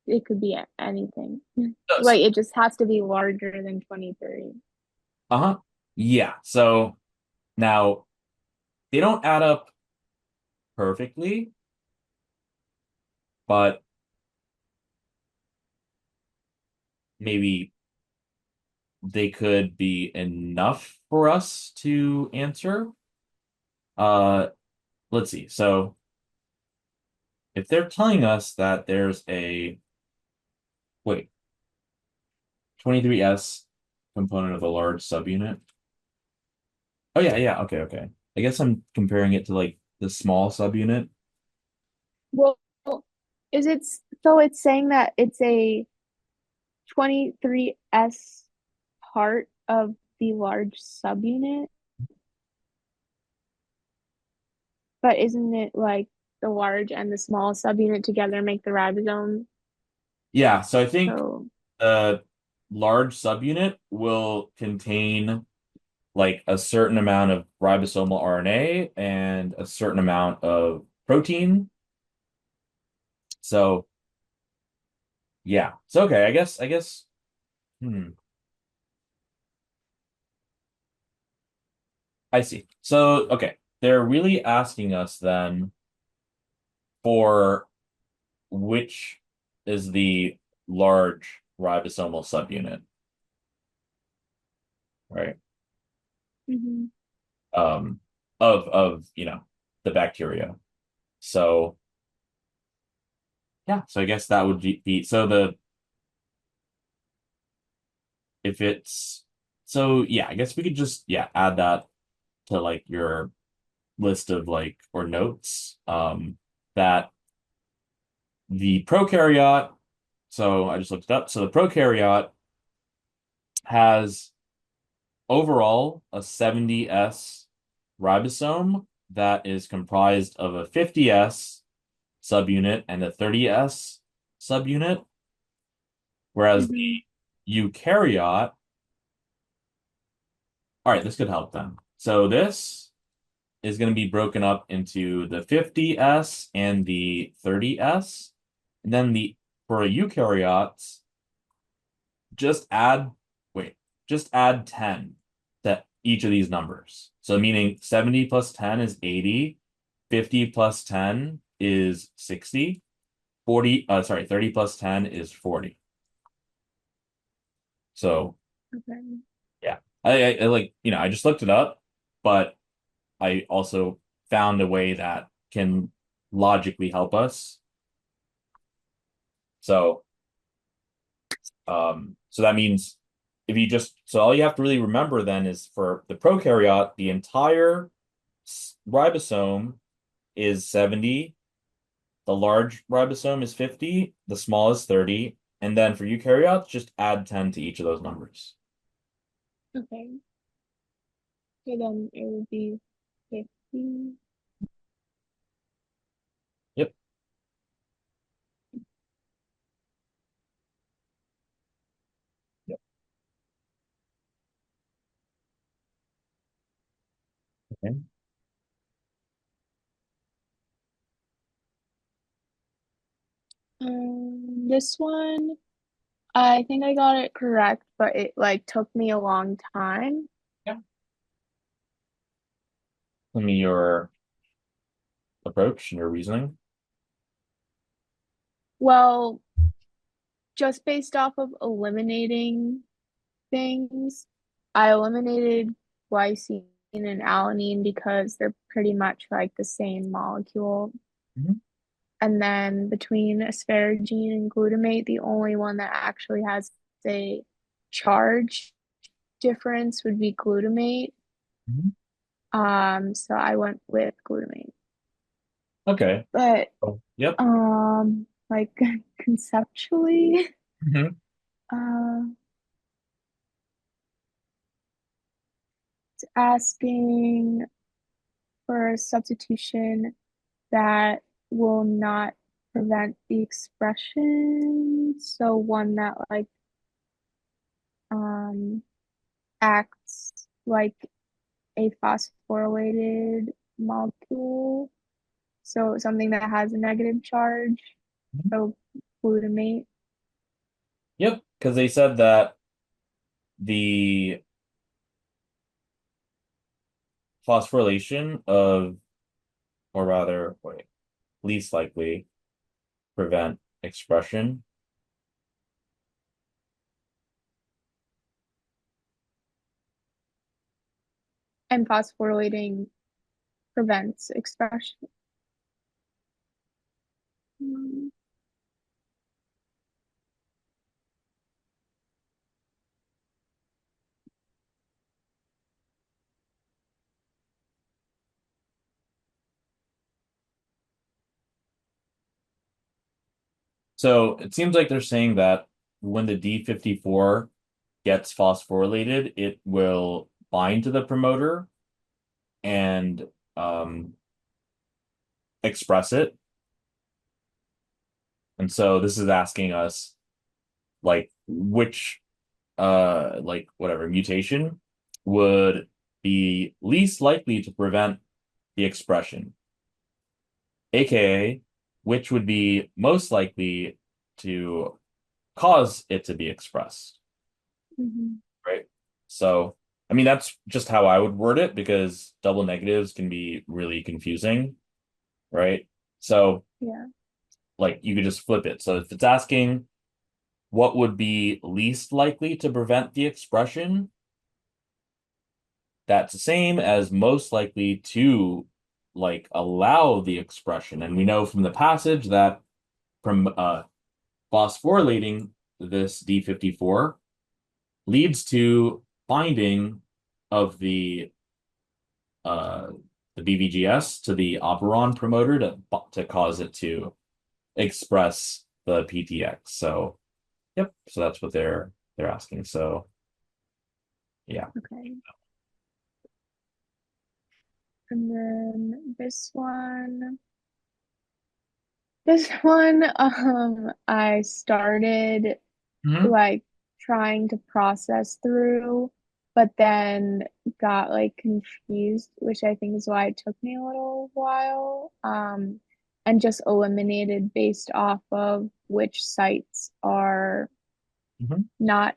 it could be anything. Does. Like it just has to be larger than 23. Uh-huh. Yeah. So now they don't add up perfectly, but maybe they could be enough for us to answer. Uh, let's see. So if they're telling us that there's a wait, 23s component of a large subunit. Oh yeah, yeah, okay, okay. I guess I'm comparing it to like the small subunit. Well, is it so it's saying that it's a 23S part of the large subunit, but isn't it like the large and the small subunit together make the ribosome? Yeah, so I think So, the large subunit will contain like a certain amount of ribosomal RNA and a certain amount of protein. So yeah. So okay, I guess I see. So okay, they're really asking us then for which is the large ribosomal subunit, right? mhm. Um of the bacteria. So yeah, so I guess that would be so the if it's so yeah, I guess we could just add that to like your list of like or notes that the prokaryote, so I just looked it up. So the prokaryote has overall a 70S ribosome that is comprised of a 50S subunit and a 30S subunit, whereas Mhm. the eukaryote, all right, this could help them. So this is going to be broken up into the 50S and the 30S. And then the for a eukaryotes, just add wait, just add 10 to each of these numbers. So meaning 70 plus 10 is 80, 50 plus 10 is 60, 40, sorry, 30 plus 10 is 40. So Okay. yeah. I like, I just looked it up, but I also found a way that can logically help us. So so that means if you just so all you have to really remember then is for the prokaryote, the entire ribosome is 70, the large ribosome is 50, the small is 30, and then for eukaryotes, just add 10 to each of those numbers. Okay. So then it would be 50. Yep. Yep. Okay. This one, I think I got it correct, but it like took me a long time. Yeah. Tell me your approach and your reasoning. Well, just based off of eliminating things, I eliminated glycine and alanine because they're pretty much like the same molecule. Mhm. And then between asparagine and glutamate, the only one that actually has a charge difference would be glutamate. Mhm. So I went with glutamate. Okay. But Oh, yep. like conceptually, Mhm. uh, it's asking for a substitution that will not prevent the expression. So one that like um acts like a phosphorylated molecule. So something that has a negative charge. So glutamate. Yep, because they said that the phosphorylation of, or rather, wait, least likely prevent expression. And phosphorylating prevents expression. Mm. So it seems like they're saying that when the D54 gets phosphorylated, it will bind to the promoter and express it. And so this is asking us like which like whatever mutation would be least likely to prevent the expression, aka which would be most likely to cause it to be expressed, Mhm. right? So, I mean, that's just how I would word it because double negatives can be really confusing, right? So, Yeah. like, you could just flip it. So, if it's asking what would be least likely to prevent the expression, that's the same as most likely to like allow the expression. And we know from the passage that from phosphorylating this D54 leads to binding of uh, the BVGS to the operon promoter to cause it to express the PTX. So, yep. So that's what they're asking. So, yeah. Okay. And then this one, I started Hmm. like trying to process through, but then got like confused, which I think is why it took me a little while. And just eliminated based off of which sites are Hmm. not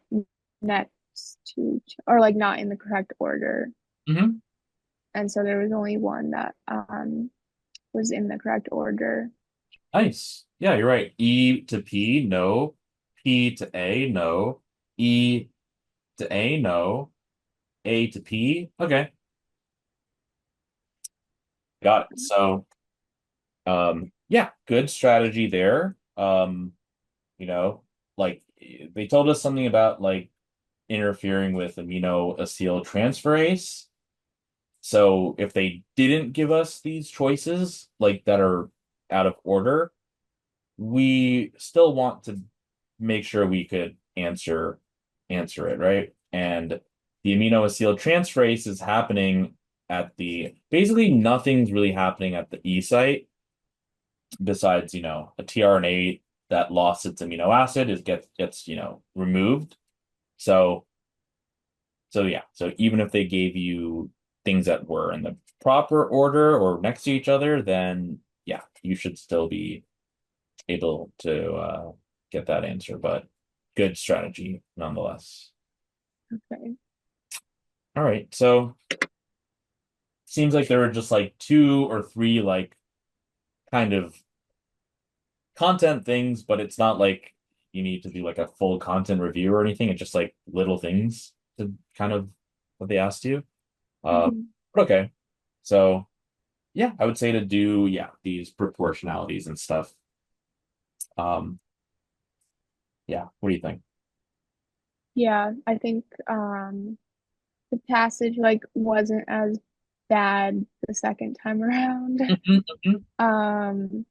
next to or like not in the correct order. Hmm. And so there was only one that was in the correct order. Nice. Yeah, you're right. E to P, no. P to A, no. E to A, no. A to P. Okay, got it. So, yeah, good strategy there. You know, like they told us something about like interfering with amino acyl transferase. So if they didn't give us these choices, like that are out of order, we still want to make sure we could answer it, right? And the amino acyl transferase is happening at the basically nothing's really happening at the E site besides, a tRNA that lost its amino acid is gets, removed. So yeah, so even if they gave you things that were in the proper order or next to each other, then yeah, you should still be able to get that answer, but good strategy nonetheless. Okay. All right, so seems like there were just like two or three like kind of content things, but it's not like you need to do like a full content review or anything. It's just like little things to kind of what they asked you. Uh, Mhm. but okay, so yeah, I would say to do these proportionalities and stuff. Um, yeah, what do you think? Yeah, I think the passage like wasn't as bad the second time around. Mhm, mhm, Um,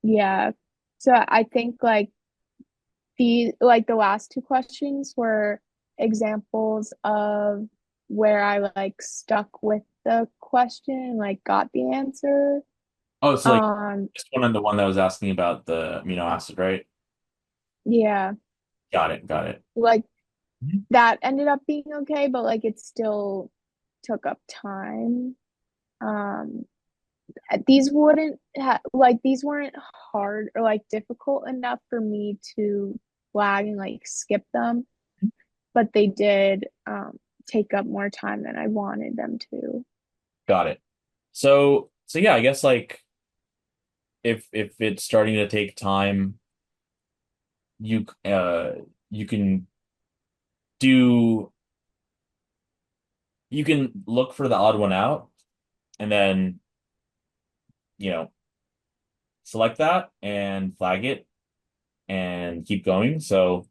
yeah. So I think the last two questions were examples of where I like stuck with the question and like got the answer. Oh, so like Um, this one and the one that was asking about the amino acid, right? yeah, Got it, got it. like Mhm. that ended up being okay, but like it still took up time. Um, these wouldn't ha like these weren't hard or like difficult enough for me to flag and like skip them, but they did take up more time than I wanted them to. Got it. So yeah, I guess like if it's starting to take time, you you can do you can look for the odd one out and then, you know, select that and flag it and keep going. So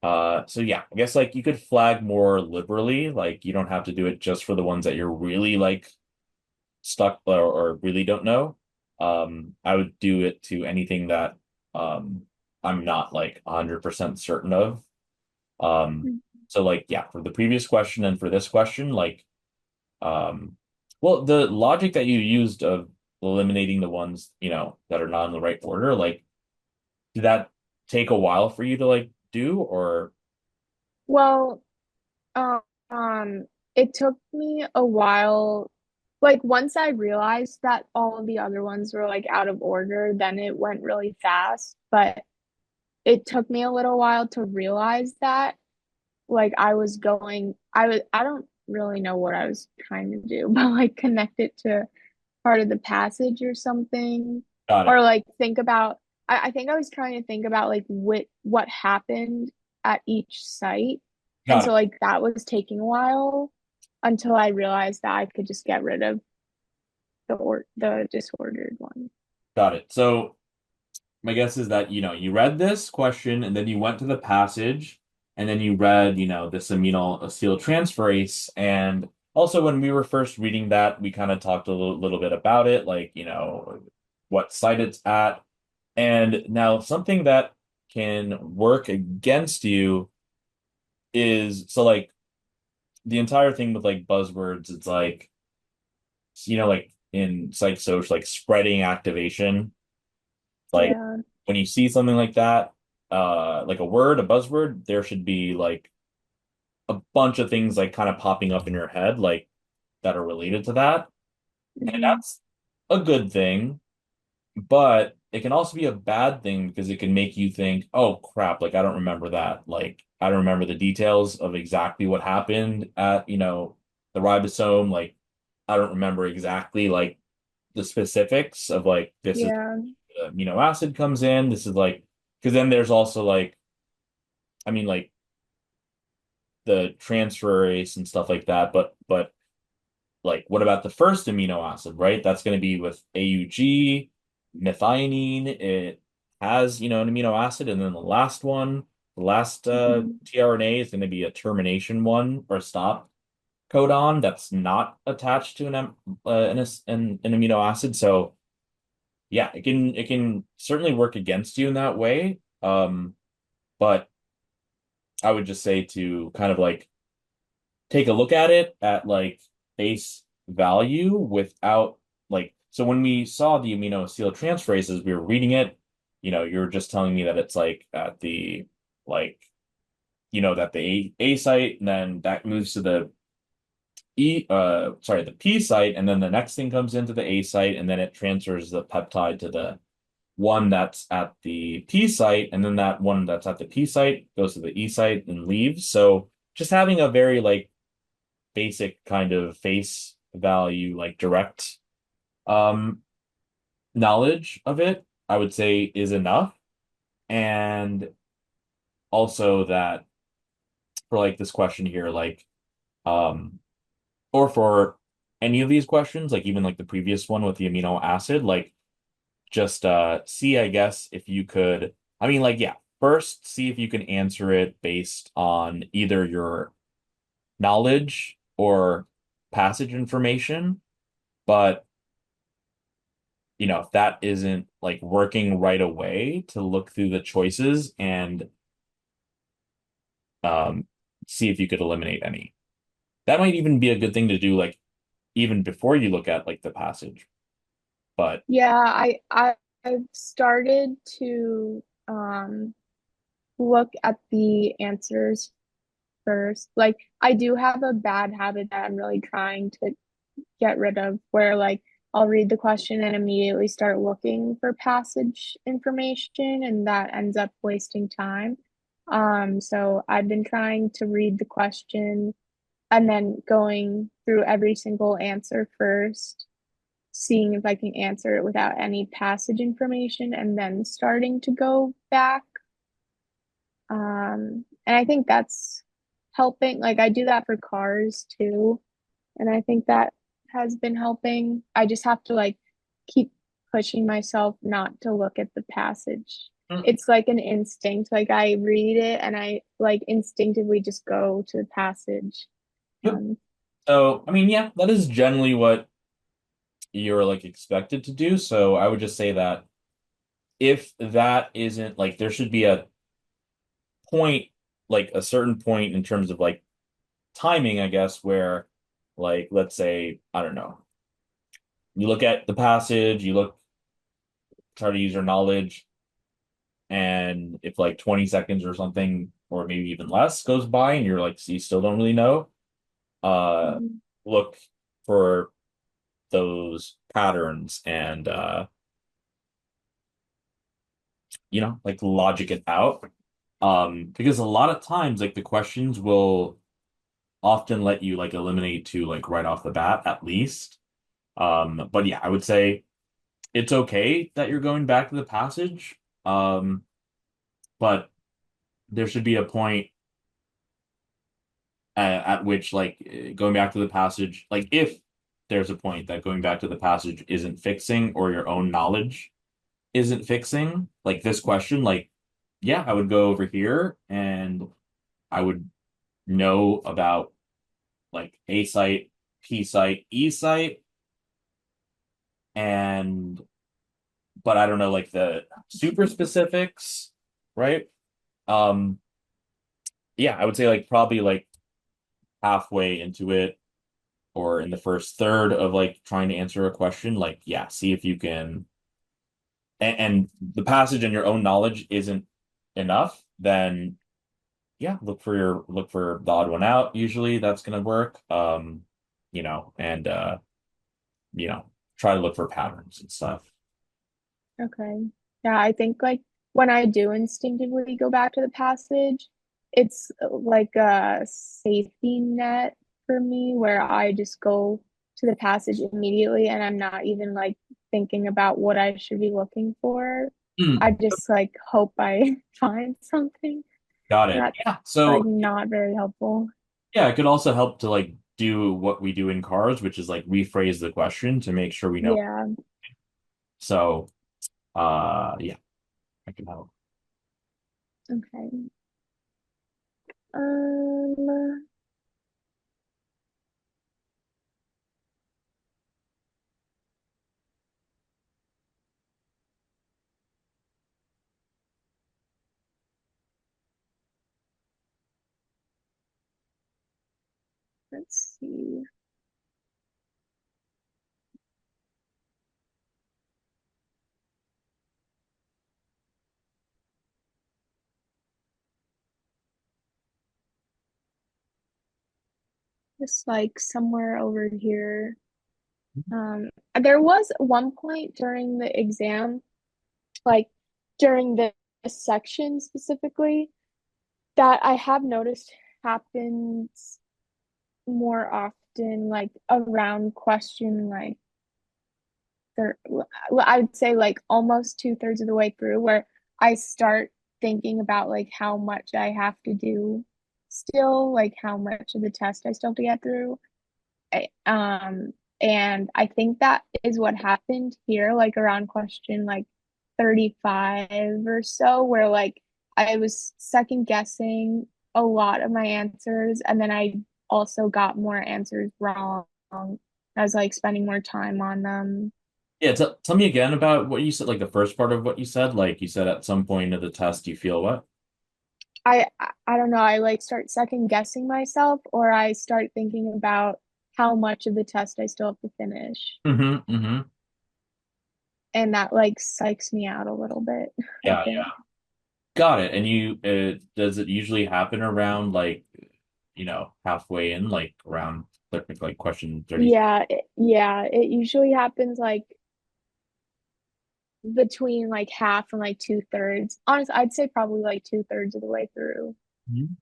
yeah, I guess like you could flag more liberally, like you don't have to do it just for the ones that you're really like stuck or really don't know. I would do it to anything that um I'm not like 100% certain of. Um, so like yeah, for the previous question and for this question, like um well, the logic that you used of eliminating the ones, that are not in the right order, like did that take a while for you to like do or Well, um, um, it took me a while. Like once I realized that all of the other ones were like out of order, then it went really fast. But it took me a little while to realize that. Like I don't really know what I was trying to do, but like connect it to part of the passage or something. got Or it. like think about I think I was trying to think about like what happened at each site. And Got so it. like that was taking a while until I realized that I could just get rid of the disordered one. Got it. So my guess is that, you read this question and then you went to the passage and then you read, this amino acetyltransferase. And also when we were first reading that, we kind of talked a little bit about it, like, what site it's at. And now something that can work against you is so like the entire thing with like buzzwords, it's like, like in psych social, like spreading activation. Like Yeah. when you see something like that, like a word, a buzzword, there should be like a bunch of things like kind of popping up in your head, like that are related to that. And Hmm. that's a good thing, but it can also be a bad thing because it can make you think, oh crap, like I don't remember that. Like I don't remember the details of exactly what happened at, the ribosome. Like I don't remember exactly like the specifics of like this is Yeah. amino acid comes in. This is like because then there's also like I mean like the transferase and stuff like that. But like what about the first amino acid, right? That's going to be with AUG, methionine. It has an amino acid, and then the last one, the last Hmm. tRNA is going to be a termination one or stop codon that's not attached to an amino acid. So yeah, it can certainly work against you in that way. But I would just say to kind of like take a look at it at like face value without like so when we saw the amino acetyltransferases, we were reading it, you were just telling me that it's like at the like that the A site and then that moves to the the P site and then the next thing comes into the A site and then it transfers the peptide to the one that's at the P site, and then that one that's at the P site goes to the E site and leaves. So just having a very like basic kind of face value, like direct um knowledge of it, I would say is enough. And also that for like this question here, like or for any of these questions, like even like the previous one with the amino acid, like just see, I guess, if you could, I mean, like, yeah, first see if you can answer it based on either your knowledge or passage information. But, if that isn't like working right away, to look through the choices and um see if you could eliminate any. That might even be a good thing to do, like even before you look at like the passage. But Yeah, I've started to look at the answers first. Like I do have a bad habit that I'm really trying to get rid of where like I'll read the question and immediately start looking for passage information and that ends up wasting time. So I've been trying to read the question and then going through every single answer first, seeing if I can answer it without any passage information and then starting to go back. And I think that's helping. Like I do that for cars too. And I think that has been helping. I just have to like keep pushing myself not to look at the passage. It's like an instinct. Like I read it and I like instinctively just go to the passage. yep. Um, So, I mean, yeah, that is generally what you're like expected to do. So I would just say that if that isn't like there should be a point, like a certain point in terms of like timing, I guess, where like let's say, I don't know, you look at the passage, you look try to use your knowledge, and if like 20 seconds or something, or maybe even less goes by and you're like you still don't really know, uh mhm. look for those patterns and like logic it out. Because a lot of times like the questions will often let you like eliminate two like right off the bat at least. But yeah, I would say it's okay that you're going back to the passage. But there should be a point at which like going back to the passage, like if there's a point that going back to the passage isn't fixing or your own knowledge isn't fixing, like this question, like yeah, I would go over here and I would know about like A site, P site, E site, and but I don't know like the super specifics, right? Um, yeah, I would say like probably like halfway into it or in the first third of like trying to answer a question, like yeah, see if you can and the passage and your own knowledge isn't enough, then yeah, look for the odd one out. Usually that's gonna work. And try to look for patterns and stuff. Okay. Yeah, I think like when I do instinctively go back to the passage, it's like a safety net for me where I just go to the passage immediately and I'm not even like thinking about what I should be looking for. Hmm. I just like hope I find something. Got it. That's Yeah. like So not very helpful. yeah, it could also help to like do what we do in cars, which is like rephrase the question to make sure we know. Yeah. So yeah, I can help. Okay. Um, let's see. Just like somewhere over here. There was one point during the exam, like during this section specifically, that I have noticed happens more often, like around question like third, I'd say like almost two-thirds of the way through, where I start thinking about like how much I have to do still, like how much of the test I still have to get through. And I think that is what happened here, like around question like 35 or so, where like I was second guessing a lot of my answers, and then I also got more answers wrong. I was like spending more time on them. Yeah, tell me again about what you said, like the first part of what you said. Like you said at some point of the test, you feel what? I don't know, I like start second guessing myself, or I start thinking about how much of the test I still have to finish. Mm-hmm. Mm-hmm. And that like psychs me out a little bit, I Yeah, think. yeah. Got it. And you, does it usually happen around like, halfway in, like around like question 30? Yeah, it usually happens like between like half and like two-thirds. Honestly, I'd say probably like two-thirds of the way through. Mhm.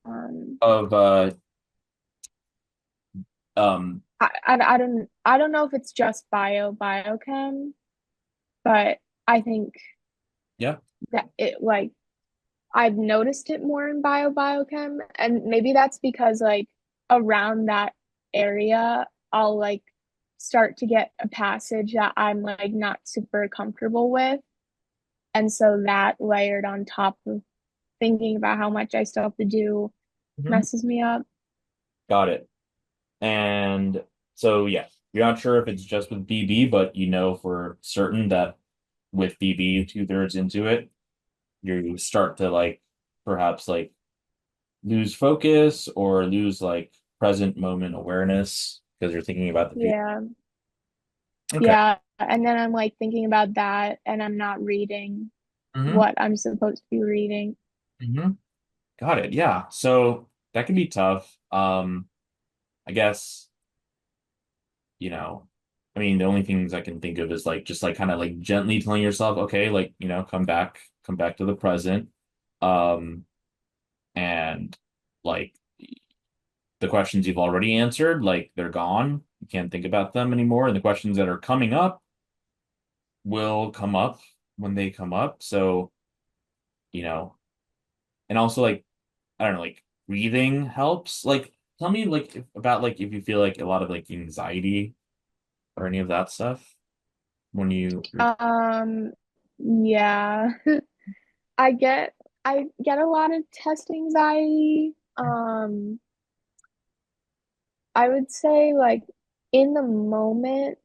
Um, Of um I don't know if it's just biochem, but I think yeah. that it like I've noticed it more in biochem, and maybe that's because like around that area, I'll like start to get a passage that I'm like not super comfortable with. And so that layered on top of thinking about how much I still have to do Mhm. messes me up. Got it. And so yeah, you're not sure if it's just with BB, but you know for certain that with BB 2/3 into it, you start to like perhaps like lose focus or lose like present moment awareness because you're thinking about the future. Yeah. Okay. Yeah. And then I'm like thinking about that and I'm not reading Hmm. what I'm supposed to be reading. Hmm. Got it. Yeah. So that can be tough. I guess, you know, I mean, the only things I can think of is like just like kind of like gently telling yourself, okay, like, come back to the present. Um, and like the questions you've already answered, like they're gone. You can't think about them anymore. And the questions that are coming up will come up when they come up. So, you know, and also like, I don't know, like breathing helps. Like, tell me like about like if you feel like a lot of like anxiety or any of that stuff when you're Um, yeah. I get I get a lot of test anxiety. I would say like in the moment,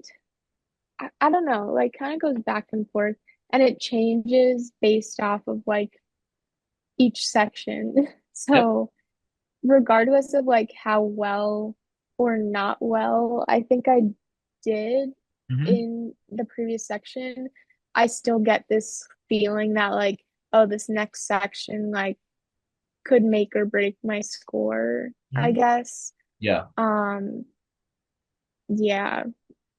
I don't know, like kind of goes back and forth and it changes based off of like each section. Yep. So regardless of like how well or not well I think I did Hmm. in the previous section, I still get this feeling that like, oh, this next section like could make or break my score, I Hmm. guess. Yeah. Um, yeah,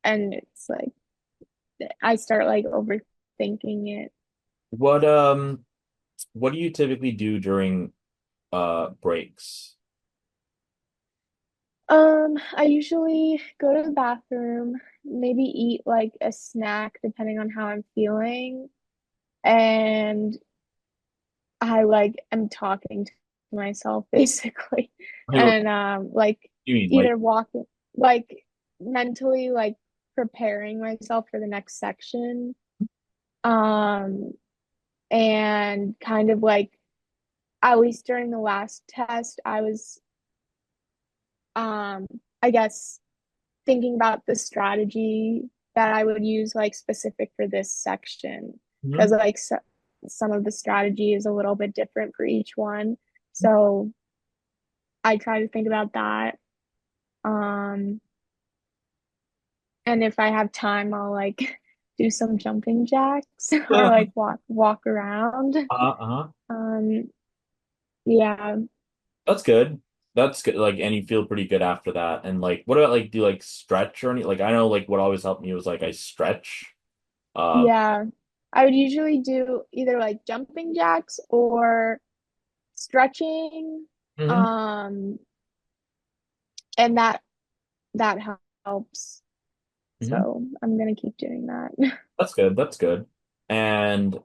and it's like I start like overthinking it. What what do you typically do during breaks? I usually go to the bathroom, maybe eat like a snack depending on how I'm feeling, and I like am talking to myself basically, Hey, what and like do you mean? Like, either walking, like mentally like preparing myself for the next section, um, and kind of like at least during the last test, I was I guess thinking about the strategy that I would use like specific for this section because mhm. like some of the strategy is a little bit different for each one. So I try to think about that. Um, and if I have time, I'll like do some jumping jacks or like walk around. Uh-huh. Um, yeah. That's good. That's good. Like, and you feel pretty good after that. And like, what about like, do you like stretch or any? Like, I know like what always helped me was like I stretch. Uh, Yeah. I would usually do either like jumping jacks or stretching. mhm. Um, and that helps. Mhm. So I'm gonna keep doing that. That's good. That's good. And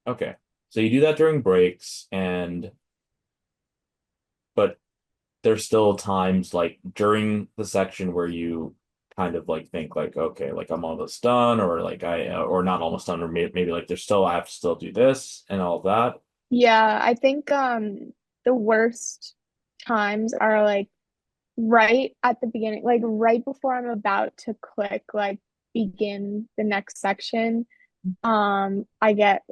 okay, so you do that during breaks, and but there's still times like during the section where you kind of like think like, okay, like I'm almost done, or like or not almost done, or maybe like there's still I have to still do this and all of that. Yeah, I think the worst times are like right at the beginning, like right before I'm about to click like begin the next section. I get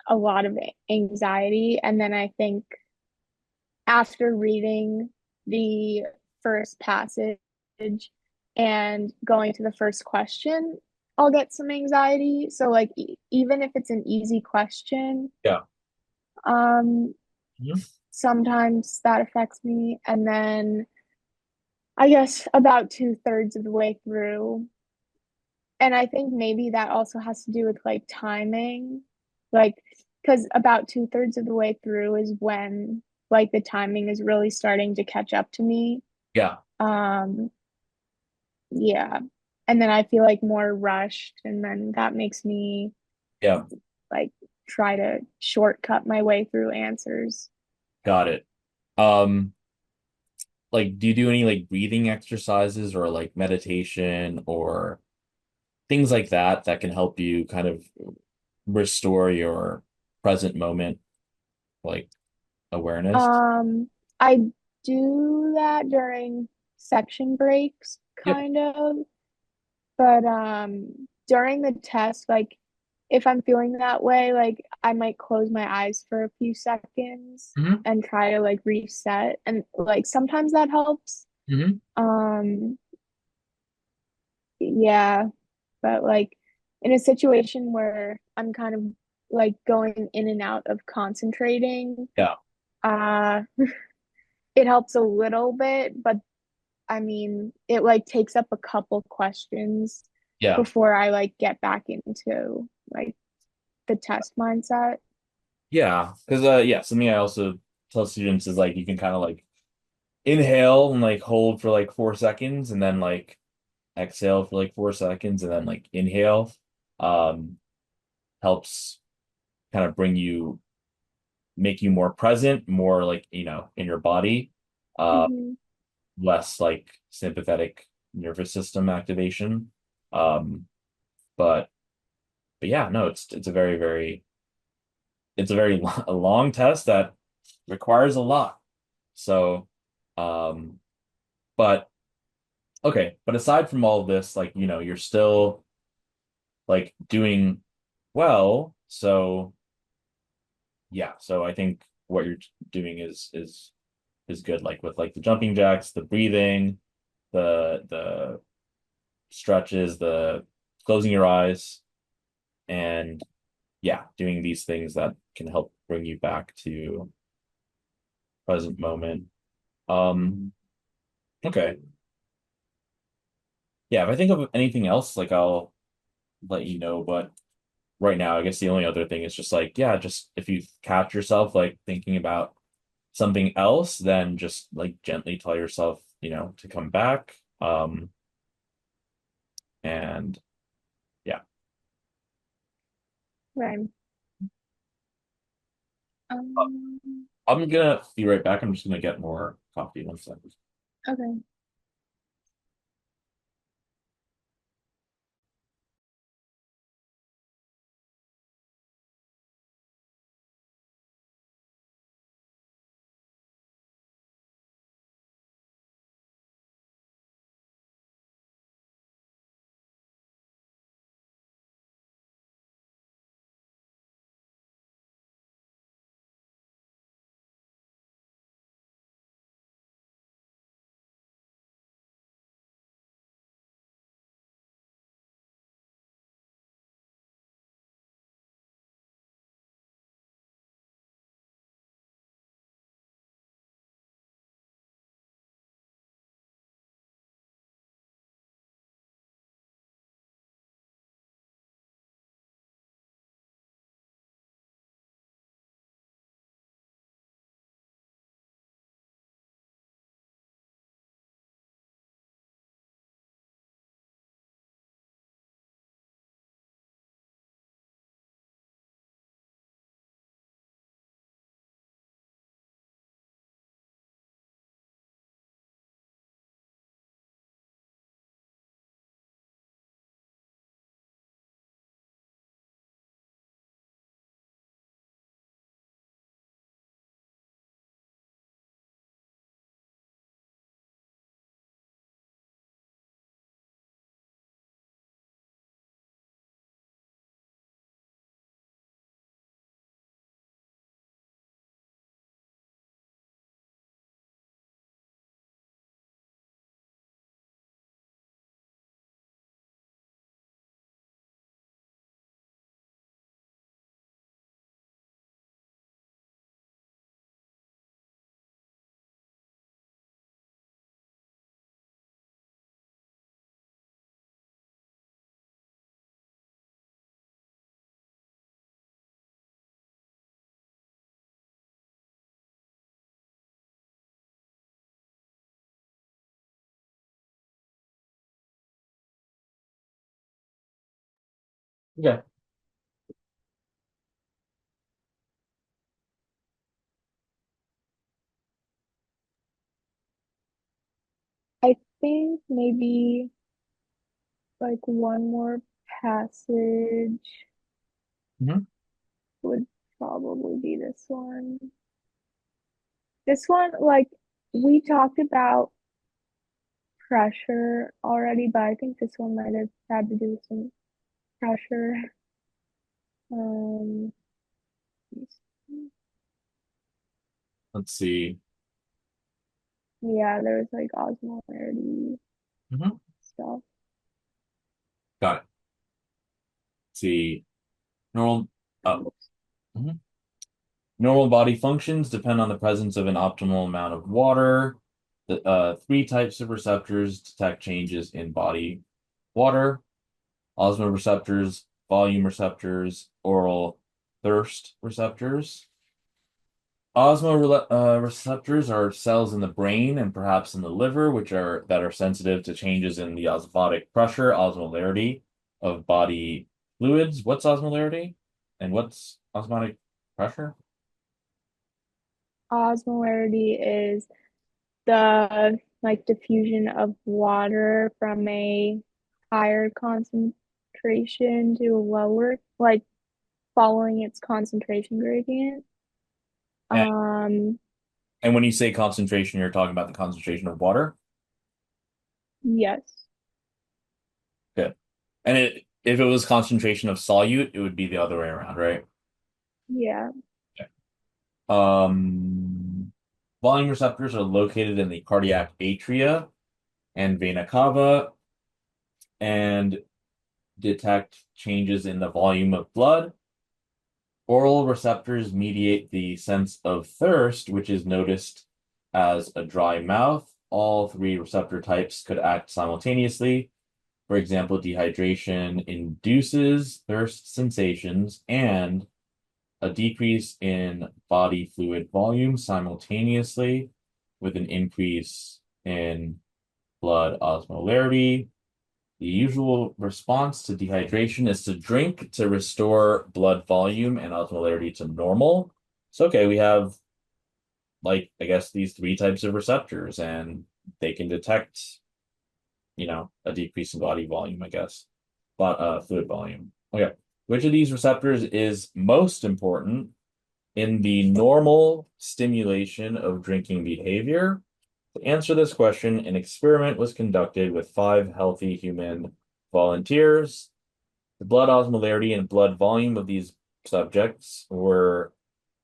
a lot of anxiety and then I think after reading the first passage and going to the first question, I'll get some anxiety. So like even if it's an easy question, Yeah. um, Mhm. sometimes that affects me. And then I guess about two-thirds of the way through, and I think maybe that also has to do with like timing, like because about two-thirds of the way through is when like the timing is really starting to catch up to me. Yeah. Um, yeah. And then I feel like more rushed, and then that makes me Yeah. like try to shortcut my way through answers. Got it. Like, do you do any like breathing exercises or like meditation or things like that that can help you kind of restore your present moment like awareness? I do that during section breaks, Yep. kind of. But during the test, like if I'm feeling that way, like I might close my eyes for a few seconds Hmm. and try to like reset. And like sometimes that helps. Hmm. Um, yeah, but like in a situation where I'm kind of like going in and out of concentrating, Yeah. uh it helps a little bit, but I mean, it like takes up a couple questions Yeah. before I like get back into like the test mindset. Yeah. Because yeah, something I also tell students is like you can kind of like inhale and like hold for like 4 seconds and then like exhale for like 4 seconds and then like inhale. Um, helps kind of make you more present, more like, in your body, uh, Hmm. less like sympathetic nervous system activation. Um, but yeah, no, it's a very a long test that requires a lot. So, um, but okay, but aside from all of this, like, you're still like doing well. So yeah, so I think what you're doing is good, like with like the jumping jacks, the breathing, the stretches, the closing your eyes, and yeah, doing these things that can help bring you back to present moment. Okay. Yeah, if I think of anything else, like I'll let you know, but right now, I guess the only other thing is just like, yeah, just if you catch yourself like thinking about something else, then just like gently tell yourself, to come back. And yeah, Right. Uh, Um, I'm gonna be right back. I'm just gonna get more coffee. One second. okay. Okay. I think maybe like one more passage Mhm. would probably be this one. This one, like, we talked about pressure already, but I think this one might have had to do with some pressure. Um, Let's see. yeah, there was like osmolarity Mhm. stuff. Got it. Let's see. Normal. Oh. Mhm. Normal body functions depend on the presence of an optimal amount of water. The three types of receptors detect changes in body water: osmoreceptors, volume receptors, oral thirst receptors. Receptors are cells in the brain and perhaps in the liver, which are that are sensitive to changes in the osmotic pressure, osmolarity of body fluids. What's osmolarity? And what's osmotic pressure? Osmolarity is the like diffusion of water from a higher concentration to a lower, like following its concentration gradient. And, Um, and when you say concentration, you're talking about the concentration of water? yes. Good. And if it was concentration of solute, it would be the other way around, right? Yeah. Okay. Um, Volume receptors are located in the cardiac atria and vena cava and detect changes in the volume of blood. Oral receptors mediate the sense of thirst, which is noticed as a dry mouth. All three receptor types could act simultaneously. For example, dehydration induces thirst sensations and a decrease in body fluid volume simultaneously with an increase in blood osmolarity. The usual response to dehydration is to drink to restore blood volume and osmolarity to normal. So, okay, we have like, I guess, these three types of receptors, and they can detect, a decrease in body volume, I guess, but fluid volume. Okay. Which of these receptors is most important in the normal stimulation of drinking behavior? To answer this question, an experiment was conducted with five healthy human volunteers. The blood osmolarity and blood volume of these subjects were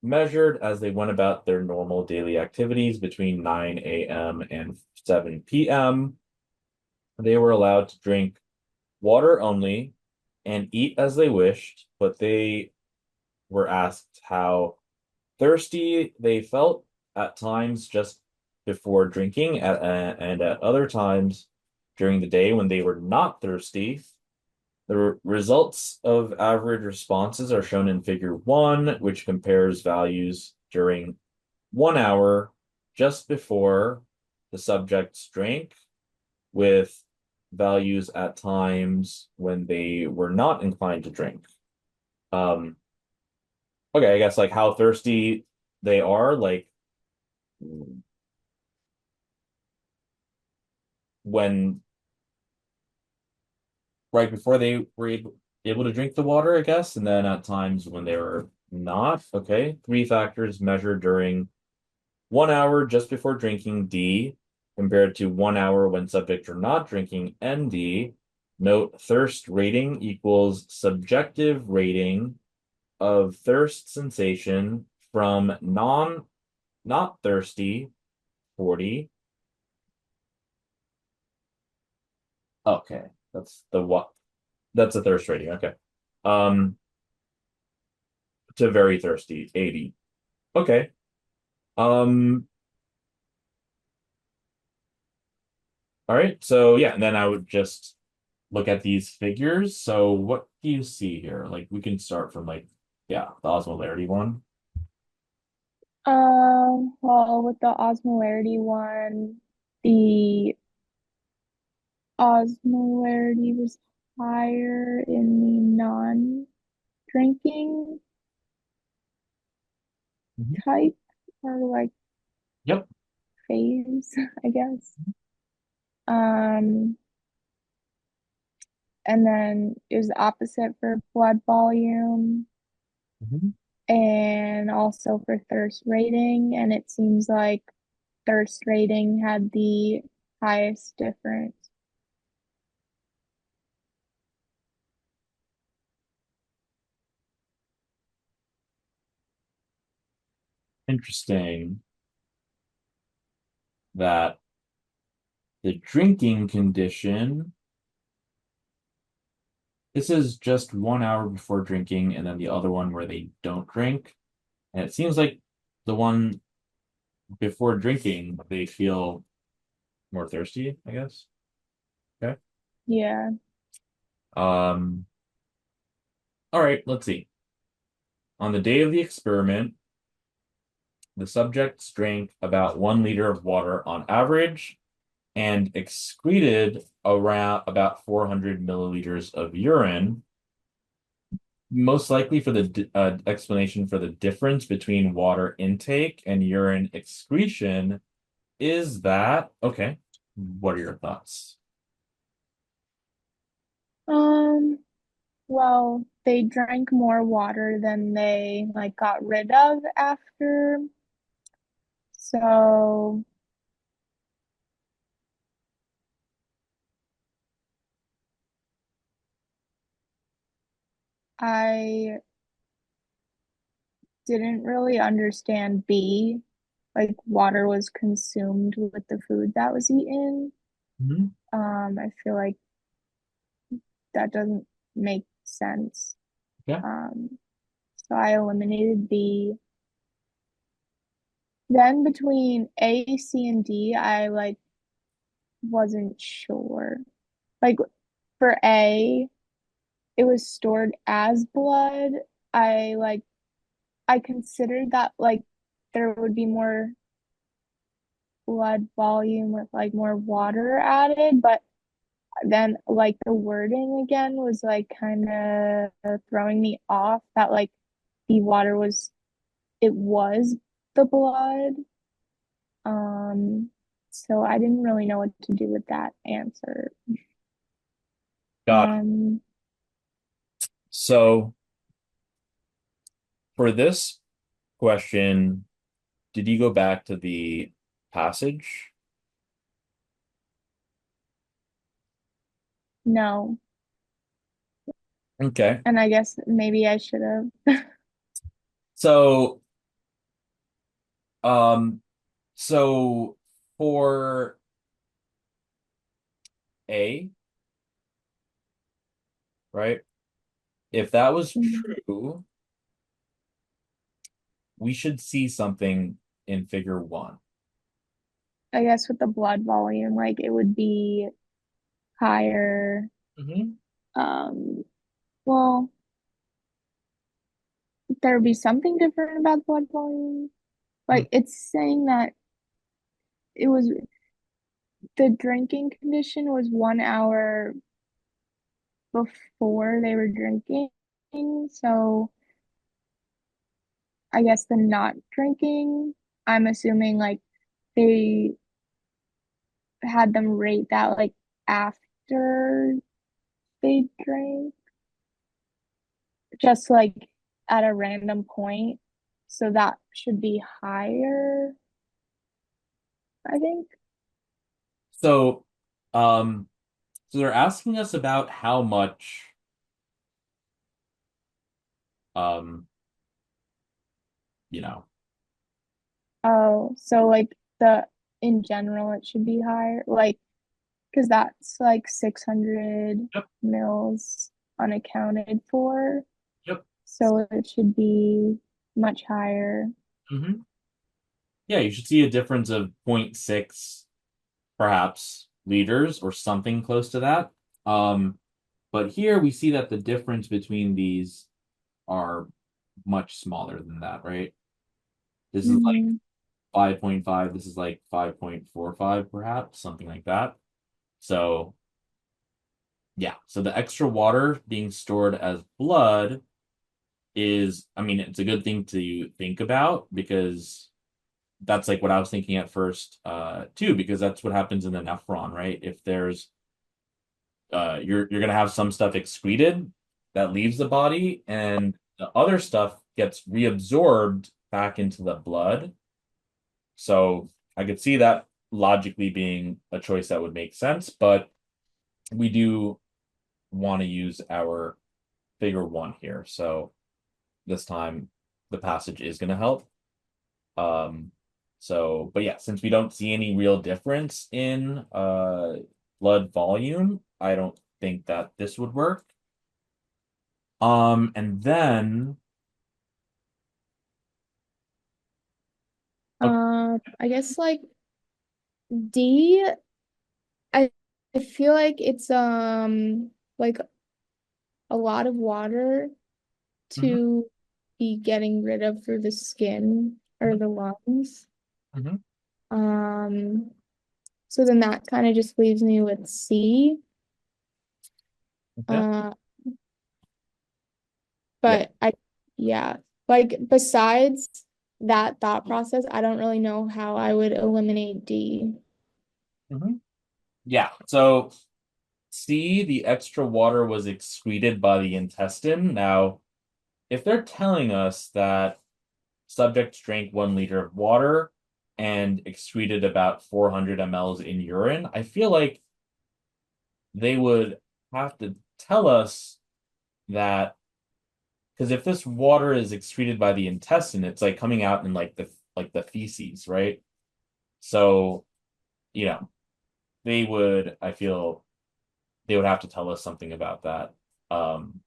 measured as they went about their normal daily activities between 9 a.m. and 7 p.m. They were allowed to drink water only and eat as they wished, but they were asked how thirsty they felt at times just before drinking and at other times during the day when they were not thirsty. The results of average responses are shown in figure 1, which compares values during 1 hour just before the subjects drank with values at times when they were not inclined to drink. Um, okay, I guess like how thirsty they are, like when right before they were able to drink the water, I guess, and then at times when they were not. Okay, three factors measured during 1 hour just before drinking, D, compared to 1 hour when subjects are not drinking, ND. Note thirst rating equals subjective rating of thirst sensation from not thirsty, 40. Okay, that's the what that's a thirst rating. Okay. Um, to very thirsty, 80. Okay. Um, all right. So yeah, and then I would just look at these figures. So what do you see here? Like we can start from like, yeah, the osmolarity one. Well, with the osmolarity one, the osmolarity was. higher in the non-drinking Mhm. type or like Yep. phase, I guess. Um, and then it was the opposite for blood volume Mhm. and also for thirst rating. And it seems like thirst rating had the highest difference. Interesting that the drinking condition, this is just 1 hour before drinking, and then the other one where they don't drink. And it seems like the one before drinking, they feel more thirsty, I guess. Okay. Yeah. Um, all right, let's see. On the day of the experiment, the subjects drank about 1 liter of water on average and excreted around about 400 milliliters of urine. Most likely for the explanation for the difference between water intake and urine excretion is that, okay, what are your thoughts? Um, well, they drank more water than they like got rid of after. So I didn't really understand B, like water was consumed with the food that was eaten. Mhm. I feel like that doesn't make sense. Yeah, Um, so I eliminated B. Then between A, C, and D, I like wasn't sure. Like for A, it was stored as blood. I like I considered that like there would be more blood volume with like more water added, but then like the wording again was like kind of throwing me off that like the water was it was the blood. Um, so I didn't really know what to do with that answer. got it. Um, So for this question, did you go back to the passage? no. Okay. And I guess maybe I should have. So, um, so for A, right? If that was true, we should see something in figure one. I guess with the blood volume, like it would be higher. Hmm. Um, well, there would be something different about blood volume. Like it's saying that it was the drinking condition was 1 hour before they were drinking. So I guess the not drinking, I'm assuming like they had them rate that like after they drank, just like at a random point. So that should be higher, I think. So, um, so they're asking us about how much, um, you know, Oh, so like the in general it should be higher, like because that's like 600 yep, mils unaccounted for. yep. So it should be much higher. Hmm. Yeah, you should see a difference of zero point 0.6, perhaps, liters or something close to that. But here we see that the difference between these are much smaller than that, right? This is like Hmm. 5.5. This is like 5.45, perhaps, something like that. So, yeah, so the extra water being stored as blood is, I mean, it's a good thing to think about because that's like what I was thinking at first, too, because that's what happens in the nephron, right? If there's you're gonna have some stuff excreted that leaves the body, and the other stuff gets reabsorbed back into the blood. So I could see that logically being a choice that would make sense, but we do want to use our figure one here. So this time the passage is going to help. Um, but yeah, since we don't see any real difference in blood volume, I don't think that this would work. And then okay, I guess like D, I I feel like it's like a lot of water mhm, to be getting rid of through the skin or mhm, the lungs. mhm, Um, so then that kind of just leaves me with C. okay, Uh, yeah, but yeah, like besides that thought process, I don't really know how I would eliminate D. mhm, yeah. So C, the extra water was excreted by the intestine. Now, if they're telling us that subjects drank 1 liter of water and excreted about 400 mLs in urine, I feel like they would have to tell us that because if this water is excreted by the intestine, it's like coming out in like the feces, right? So, you know, I feel they would have to tell us something about that. Um,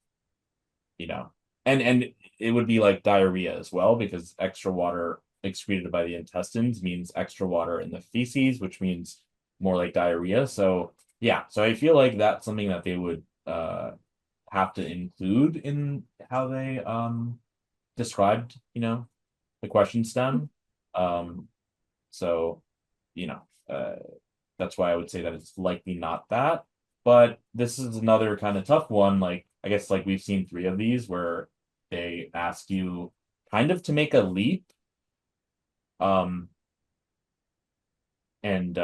you know, and it would be like diarrhea as well because extra water excreted by the intestines means extra water in the feces, which means more like diarrhea. So yeah, so I feel like that's something that they would have to include in how they described, the question stem. Um, so you know, uh, that's why I would say that it's likely not that. But this is another kind of tough one. Like, I guess like we've seen three of these where they ask you kind of to make a leap. Um, and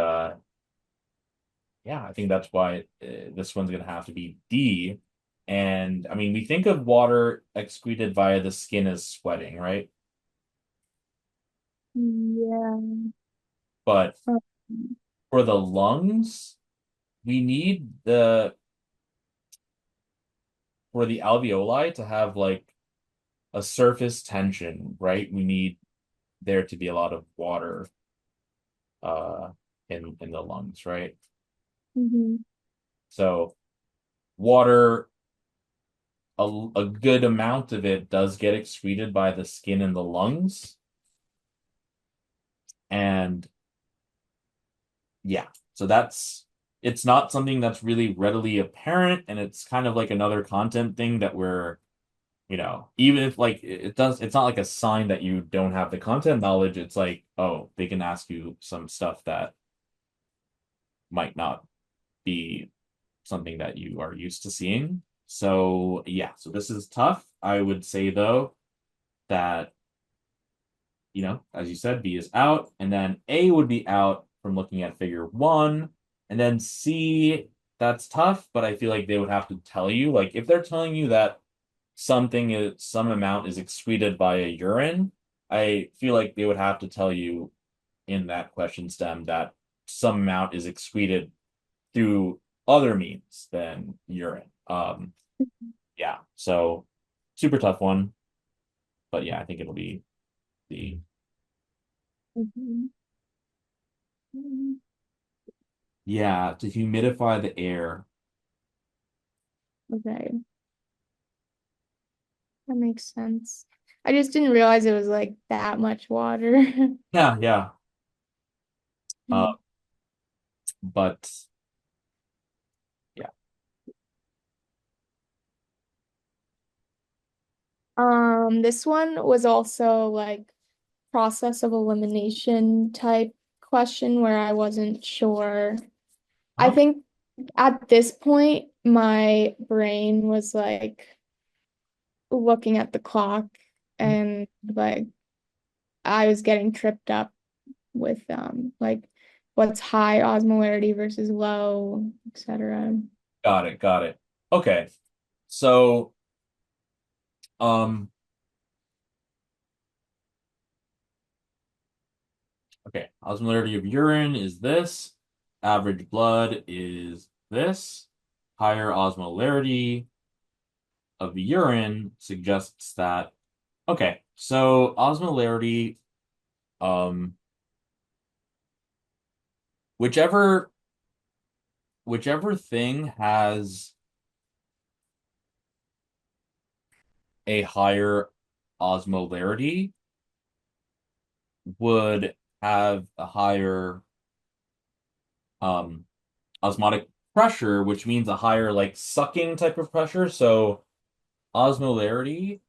yeah, I think that's why this one's gonna have to be D. And I mean, we think of water excreted via the skin as sweating, right? Yeah. But Um, for the lungs, we need for the alveoli to have like a surface tension, right? We need there to be a lot of water uh in the lungs, right? mhm. So water, a good amount of it does get excreted by the skin and the lungs. And yeah, so it's not something that's really readily apparent, and it's kind of like another content thing that even if like it's not like a sign that you don't have the content knowledge. It's like, oh, they can ask you some stuff that might not be something that you are used to seeing. So yeah, so this is tough. I would say though that, as you said, B is out, and then A would be out from looking at figure one, and then C, that's tough, but I feel like they would have to tell you, like if they're telling you that some amount is excreted via urine, I feel like they would have to tell you in that question stem that some amount is excreted through other means than urine. Yeah, so super tough one, but yeah, I think it'll be the Mhm. Mhm. yeah, to humidify the air. Okay, that makes sense. I just didn't realize it was like that much water. Yeah, yeah. Uh, but yeah. This one was also like process of elimination type question where I wasn't sure. I Huh? think at this point, my brain was like looking at the clock and like I was getting tripped up with like what's high osmolarity versus low, etc. Got it, got it. Okay. So, um, okay, osmolarity of urine is this. Average blood is this. Higher osmolarity of urine suggests that. Okay, so osmolarity, um, whichever whichever thing has a higher osmolarity would have a higher um osmotic pressure, which means a higher like sucking type of pressure. So osmolarity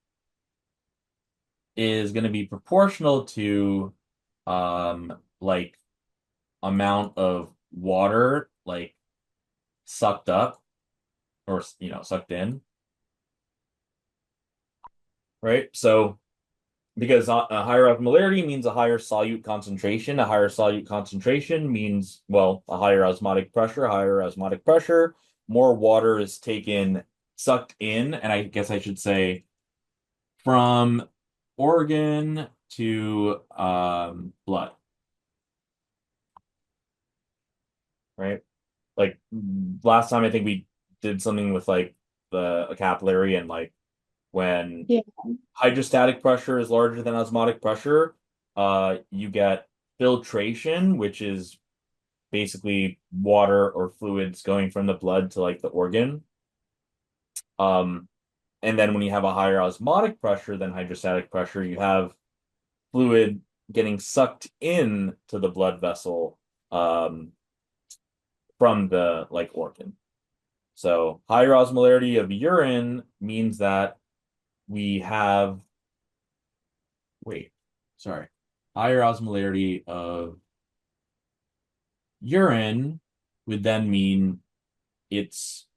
is going to be proportional to like amount of water like sucked up or sucked in, right? So because a higher osmolarity means a higher solute concentration. A higher solute concentration means, well, a higher osmotic pressure. Higher osmotic pressure, more water is taken, sucked in, and I guess I should say from organ to blood, right? Like last time I think we did something with like the a capillary and like when Yeah. hydrostatic pressure is larger than osmotic pressure, you get filtration, which is basically water or fluids going from the blood to like the organ. Um, and then when you have a higher osmotic pressure than hydrostatic pressure, you have fluid getting sucked in to the blood vessel from the like organ. So higher osmolarity of urine means that we have, wait, sorry, higher osmolarity of urine would then mean it's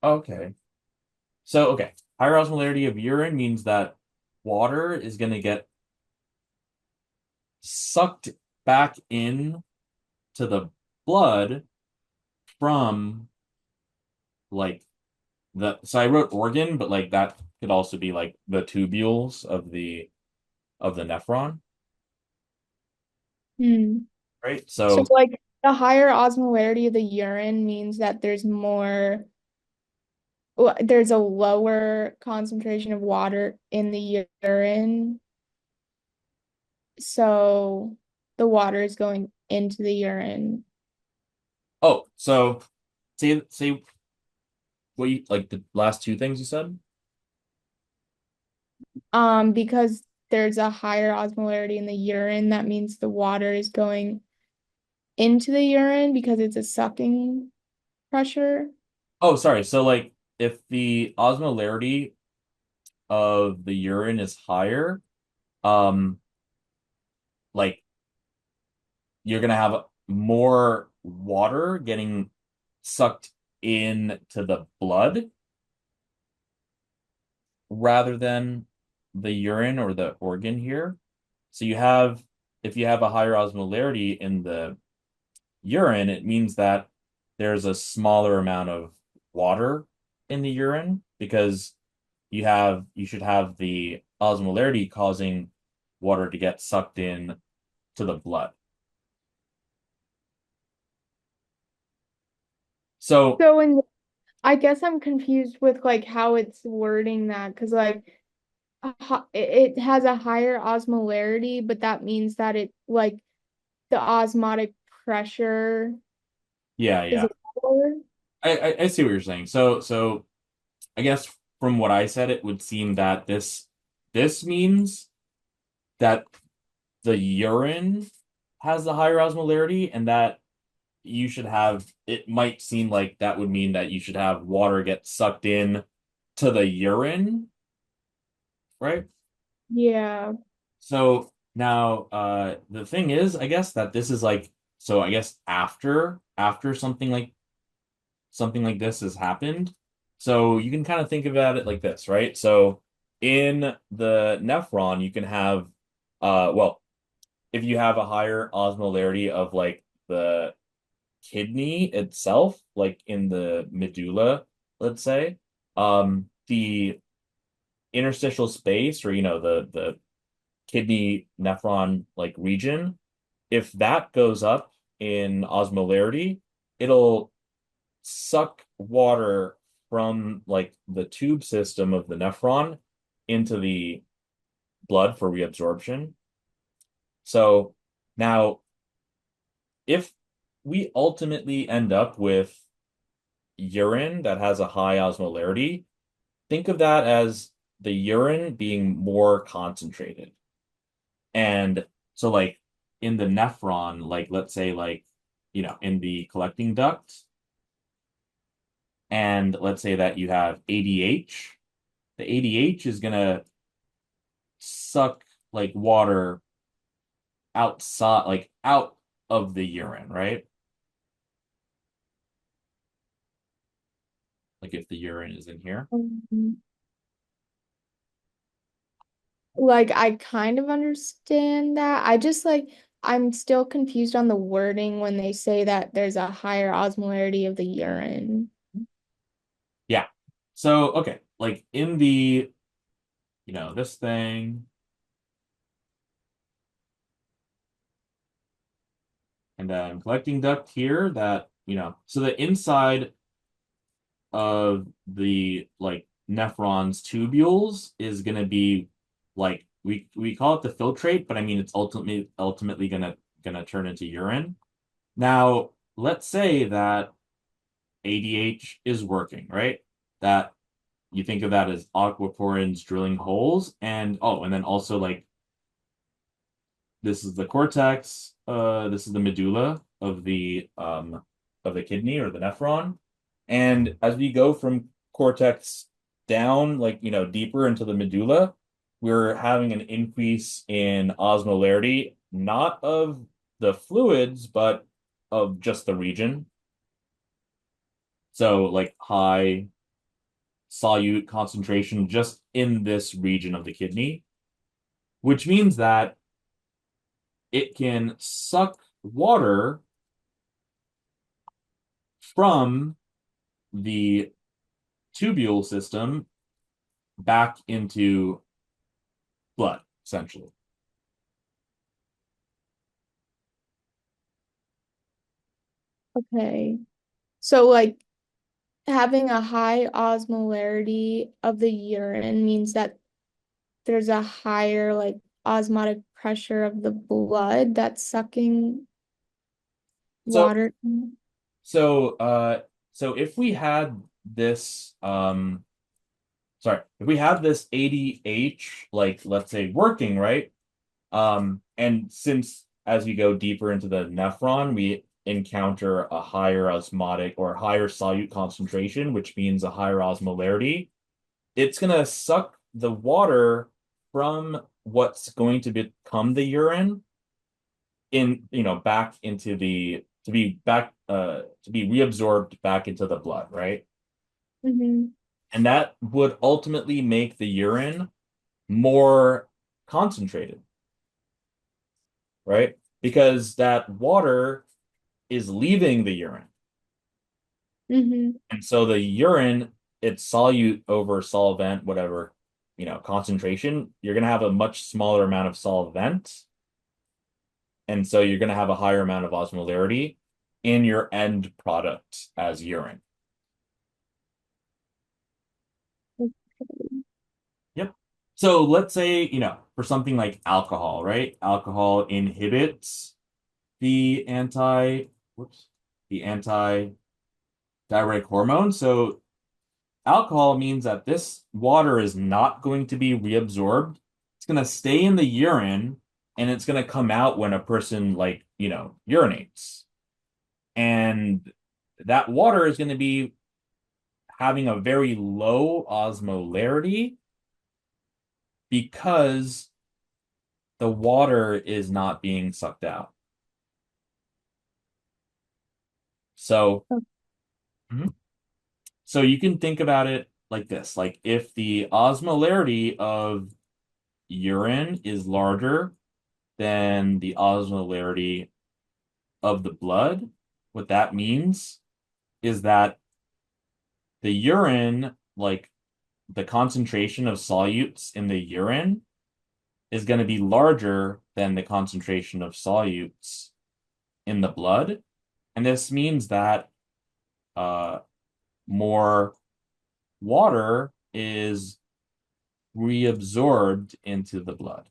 okay. So, okay, higher osmolarity of urine means that water is going to get sucked back in to the blood from like so I wrote organ, but like that could also be like the tubules of the nephron, Hmm. right? So So, like the higher osmolarity of the urine means that there's a lower concentration of water in the urine, so the water is going into the urine. oh, so say what you like the last two things you said? Because there's a higher osmolarity in the urine, that means the water is going into the urine because it's a sucking pressure. Oh, sorry. So like if the osmolarity of the urine is higher, um, like you're gonna have more water getting sucked into the blood rather than the urine or the organ here. So if you have a higher osmolarity in the urine, it means that there's a smaller amount of water in the urine because you should have the osmolarity causing water to get sucked in to the blood. So, So in I guess I'm confused with like how it's wording that because like it has a higher osmolarity, but that means that it like the osmotic pressure yeah, is yeah. lower. I see what you're saying. So I guess from what I said, it would seem that this means that the urine has the higher osmolarity and that you should have it might seem like that would mean that you should have water get sucked in to the urine, right? Yeah. So now the thing is, I guess that this is like so I guess after something like something like this has happened. So you can kind of think about it like this, right? So in the nephron, you can have, well, if you have a higher osmolarity of like the kidney itself, like in the medulla, let's say, the interstitial space or the kidney nephron like region, if that goes up in osmolarity, it'll suck water from like the tube system of the nephron into the blood for reabsorption. So now, if we ultimately end up with urine that has a high osmolarity, think of that as the urine being more concentrated. And so, like in the nephron, like let's say, like, in the collecting duct, and let's say that you have ADH, the ADH is gonna suck like water outside, like out of the urine, right? Like if the urine is in here. Um, Like I kind of understand that. I just like I'm still confused on the wording when they say that there's a higher osmolarity of the urine. Yeah. So, okay, like in the, this thing, and then collecting duct here that, so the inside of the like nephrons tubules is going to be like we call it the filtrate, but I mean it's ultimately gonna turn into urine. Now, let's say that ADH is working, right? That you think of that as aquaporins drilling holes, and and then also like this is the cortex, this is the medulla of the kidney or the nephron. And as we go from cortex down, like, deeper into the medulla, we're having an increase in osmolarity, not of the fluids, but of just the region. So like high solute concentration just in this region of the kidney, which means that it can suck water from the tubule system back into blood, essentially. Okay. So like having a high osmolarity of the urine means that there's a higher like osmotic pressure of the blood that's sucking So, water. so, uh, so if we had this, if we had this ADH, like let's say working, right? And since as we go deeper into the nephron, we encounter a higher osmotic or higher solute concentration, which means a higher osmolarity, it's going to suck the water from what's going to become the urine back into the to be reabsorbed back into the blood, right? Mm-hmm. And that would ultimately make the urine more concentrated, right? Because that water is leaving the urine. Mm-hmm. And so the urine, it's solute over solvent, whatever, concentration, you're going to have a much smaller amount of solvent. And so you're going to have a higher amount of osmolarity in your end product as urine. Yep. So let's say, for something like alcohol, right? Alcohol inhibits the whoops, the anti-diuretic hormone. So alcohol means that this water is not going to be reabsorbed. It's going to stay in the urine and it's going to come out when a person like, urinates. And that water is going to be having a very low osmolarity because the water is not being sucked out. So, mhm. So you can think about it like this. Like if the osmolarity of urine is larger than the osmolarity of the blood, what that means is that the urine, like the concentration of solutes in the urine is going to be larger than the concentration of solutes in the blood. And this means that uh, more water is reabsorbed into the blood.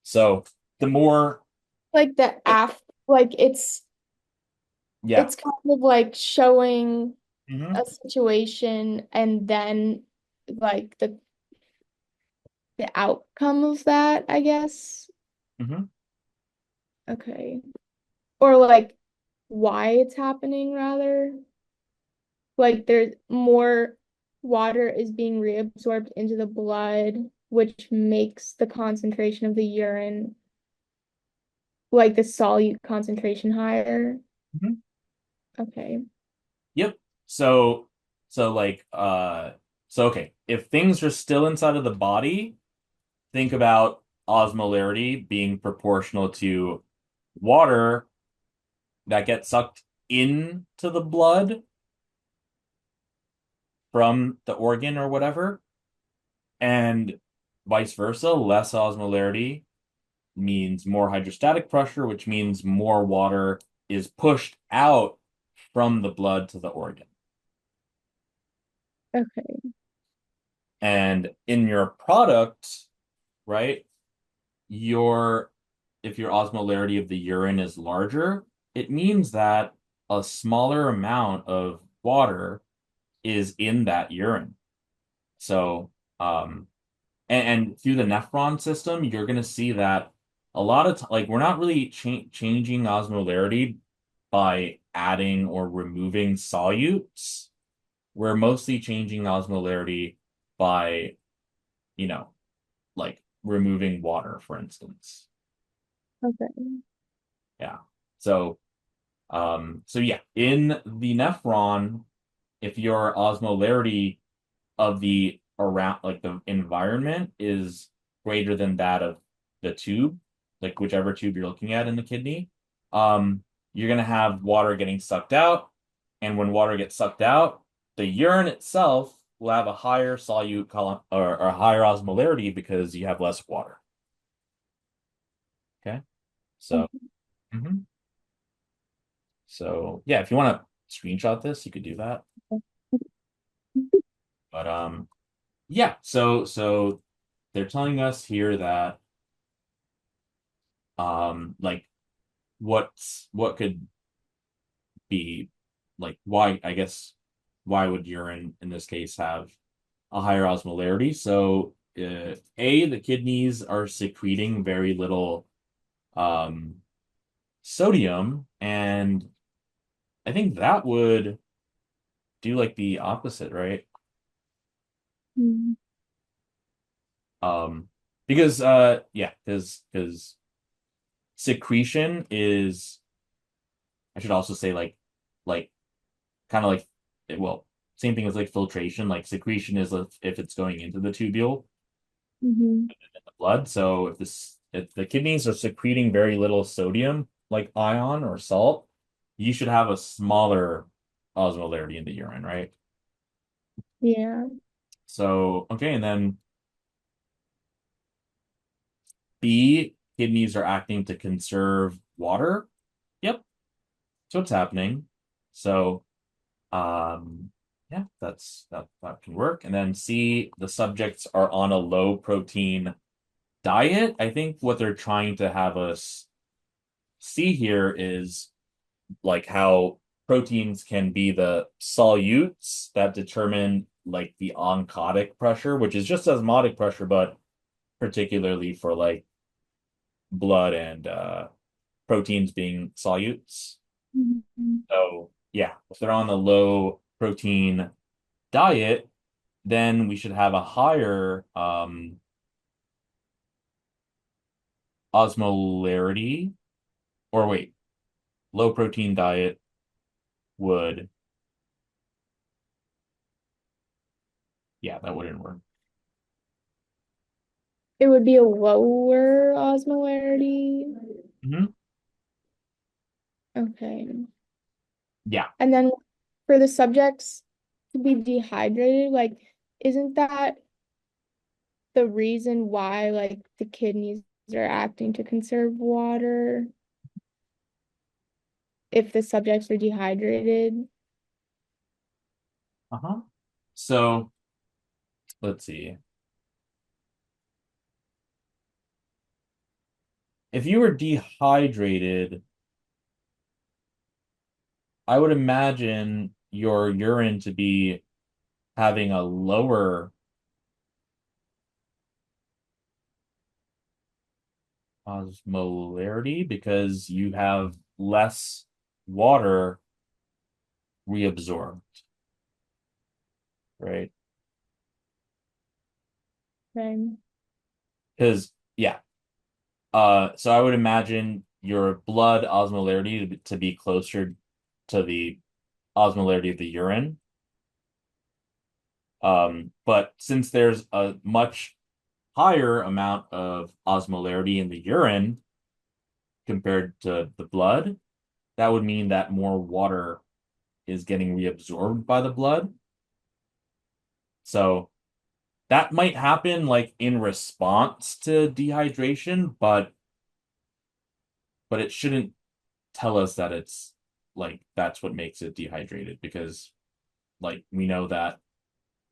So the more, Like like yeah. it's kind of like showing Hmm. a situation and then like the outcome of that, I guess. Hmm. Okay. Or like why it's happening rather. Like there's more water is being reabsorbed into the blood, which makes the concentration of the urine, like the solute concentration higher. Hmm. Okay. Yep. So, so like, so okay, if things are still inside of the body, think about osmolarity being proportional to water that gets sucked into the blood from the organ or whatever, and vice versa. Less osmolarity means more hydrostatic pressure, which means more water is pushed out from the blood to the organ. Okay. And in your product, right, your if your osmolarity of the urine is larger, it means that a smaller amount of water is in that urine. So, and through the nephron system, you're going to see that a lot of like we're not really changing osmolarity by adding or removing solutes. We're mostly changing osmolarity by, you know, like removing water, for instance. Okay. Yeah. So, so yeah, in the nephron, if your osmolarity of the around like the environment is greater than that of the tube, like whichever tube you're looking at in the kidney, you're gonna have water getting sucked out, and when water gets sucked out, the urine itself will have a higher solute column or a higher osmolarity because you have less water. Okay, so mhm. So yeah, if you want to screenshot this, you could do that. But yeah, so they're telling us here that like what could be like why I guess why would urine in this case have a higher osmolarity? So the kidneys are secreting very little um sodium, and I think that would do like the opposite, right? Mm-hmm. Um because yeah, because secretion is I should also say like kind of like well, same thing as like filtration. Like secretion is if it's going into the tubule Mm-hmm. in the blood. So if the kidneys are secreting very little sodium, like ion or salt, you should have a smaller osmolarity in the urine, right? Yeah. So okay, and then B, kidneys are acting to conserve water. Yep, so what's happening. So yeah, that can work. And then C, the subjects are on a low protein diet. I think what they're trying to have us see here is like how proteins can be the solutes that determine like the oncotic pressure, which is just osmotic pressure, but particularly for like blood and proteins being solutes. Mm-hmm. So yeah, if they're on a low protein diet, then we should have a higher osmolarity. Or wait, low protein diet would Yeah, that wouldn't work. It would be a lower osmolarity. Hmm. Okay. Yeah. And then for the subjects to be dehydrated, like, isn't that the reason why like the kidneys are acting to conserve water if the subjects are dehydrated? Uh-huh. So let's see. If you were dehydrated, I would imagine your urine to be having a lower osmolarity because you have less water reabsorbed, right? Okay. Because yeah, so I would imagine your blood osmolarity to be closer to the osmolarity of the urine. But since there's a much higher amount of osmolarity in the urine compared to the blood, that would mean that more water is getting reabsorbed by the blood. So that might happen like in response to dehydration, but it shouldn't tell us that it's like that's what makes it dehydrated because like we know that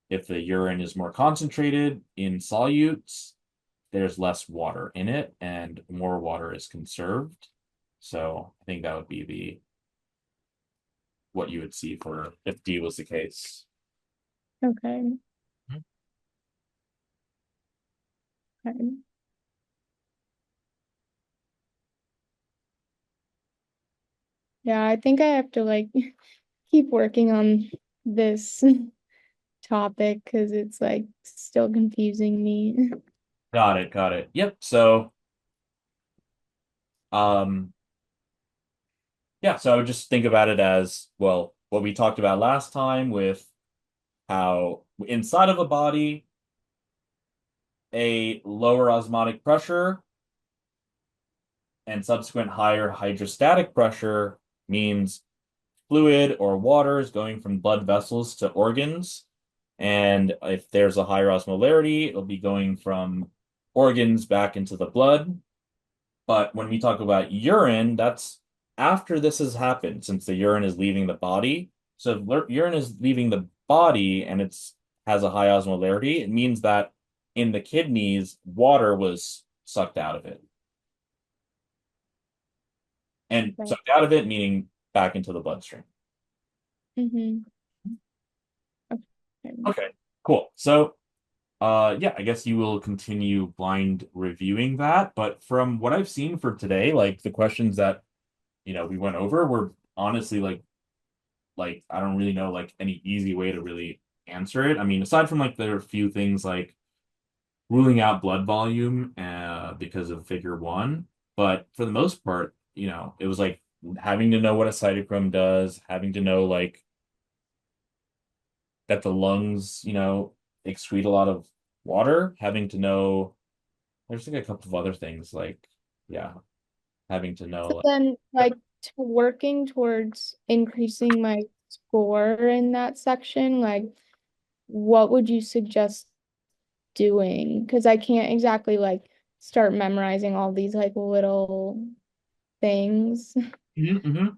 if the urine is more concentrated in solutes, there's less water in it and more water is conserved. So I think that would be the what you would see for if D was the case. Okay. Okay. Yeah, I think I have to like keep working on this topic because it's like still confusing me. Got it, got it. Yep. So um yeah, so I would just think about it as well, what we talked about last time with how inside of a body, a lower osmotic pressure and subsequent higher hydrostatic pressure means fluid or water is going from blood vessels to organs. And if there's a higher osmolarity, it'll be going from organs back into the blood. But when we talk about urine, that's after this has happened, since the urine is leaving the body. So if urine is leaving the body and it's has a high osmolarity, it means that in the kidneys, water was sucked out of it. And Right. sucked out of it, meaning back into the bloodstream. Mm-hmm. Okay. Okay, cool. So yeah, I guess you will continue blind reviewing that. But from what I've seen for today, like the questions that, we went over were honestly like I don't really know like any easy way to really answer it. I mean, aside from like there are a few things like ruling out blood volume because of figure one, but for the most part, it was like having to know what a cytochrome does, having to know like that the lungs, excrete a lot of water, having to know there's like a couple of other things like yeah, having to know So like then, like, working towards increasing my score in that section, like, what would you suggest doing? Because I can't exactly like start memorizing all these like little things. mhm,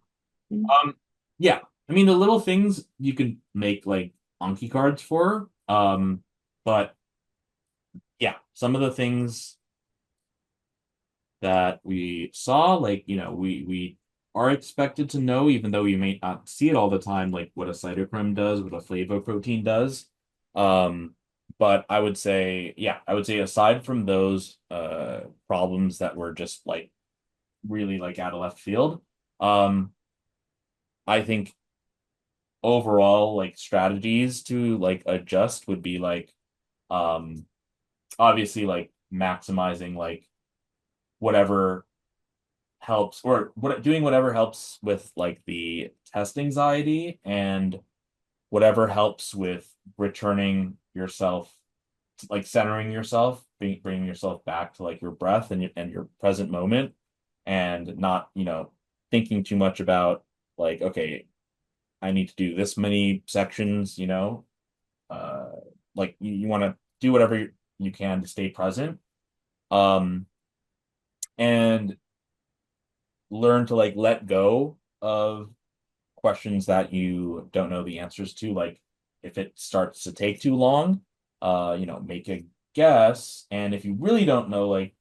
mhm. Yeah. I mean the little things you could make like Anki cards for. But yeah, some of the things that we saw, like, we are expected to know, even though we may not see it all the time, like what a cytochrome does, what a flavoprotein does. Um, but I would say, yeah, I would say aside from those problems that were just like really like out of left field, um, I think overall like strategies to like adjust would be like um obviously like maximizing like whatever helps or what doing whatever helps with like the test anxiety and whatever helps with returning yourself, like centering yourself, bringing yourself back to like your breath and your present moment, and not, thinking too much about like, okay, I need to do this many sections, uh, like you want to do whatever you can to stay present, um, and learn to like let go of questions that you don't know the answers to. Like if it starts to take too long, make a guess. And if you really don't know, like,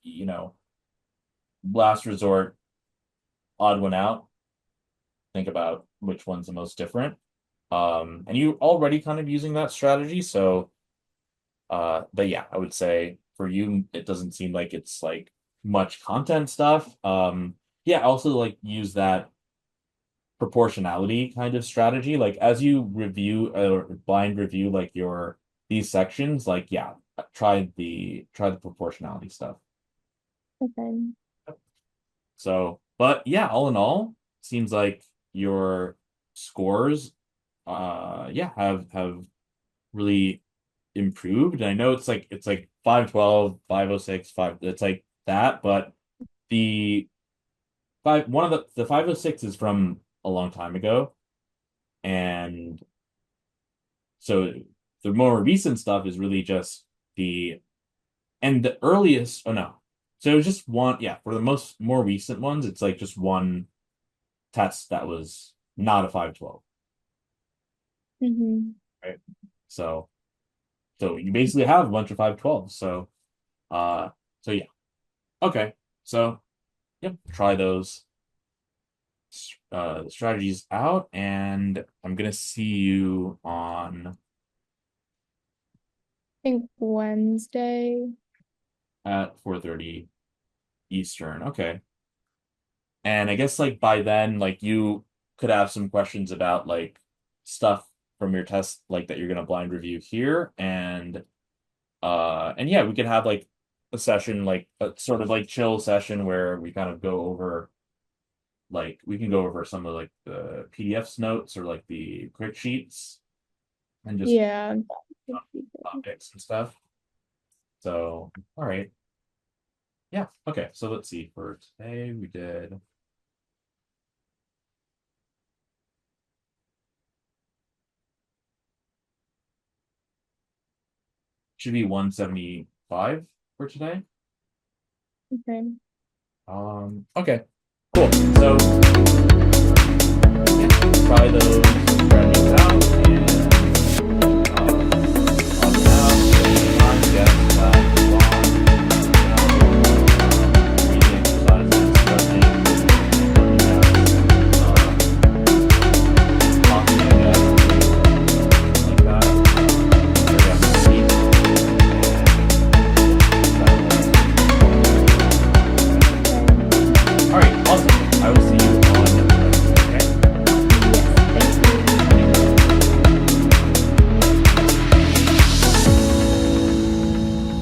last resort, odd one out, think about which one's the most different. And you already kind of using that strategy. So, but yeah, I would say for you, it doesn't seem like it's like much content stuff. Yeah, also like use that proportionality kind of strategy. Like as you review or blind review like your these sections, like yeah, try the proportionality stuff. Okay. So, but yeah, all in all, seems like your scores yeah, have really improved. And I know it's like 512, 506, 5, it's like that, but the one of the 506 is from a long time ago. And so the more recent stuff is really just the and the earliest, oh no. So it was just one, yeah, for the more recent ones, it's like just one test that was not a 512, Mm-hmm. right? So you basically have a bunch of 512s. Uh so yeah. Okay. So yep, try those strategies out, and I'm gonna see you on I think Wednesday. at 4:30 Eastern. Okay. And I guess like by then, like you could have some questions about like stuff from your test, like that you're gonna blind review here. And yeah, we could have like a session, like a sort of like chill session where we kind of go over like we can go over some of like the PDFs notes or like the quick sheets and just Yeah. topics and stuff. So, all right. Yeah. Okay. So let's see. For today, we did should be 175 for today. Okay. Okay. Cool. So yeah, try those strategies out and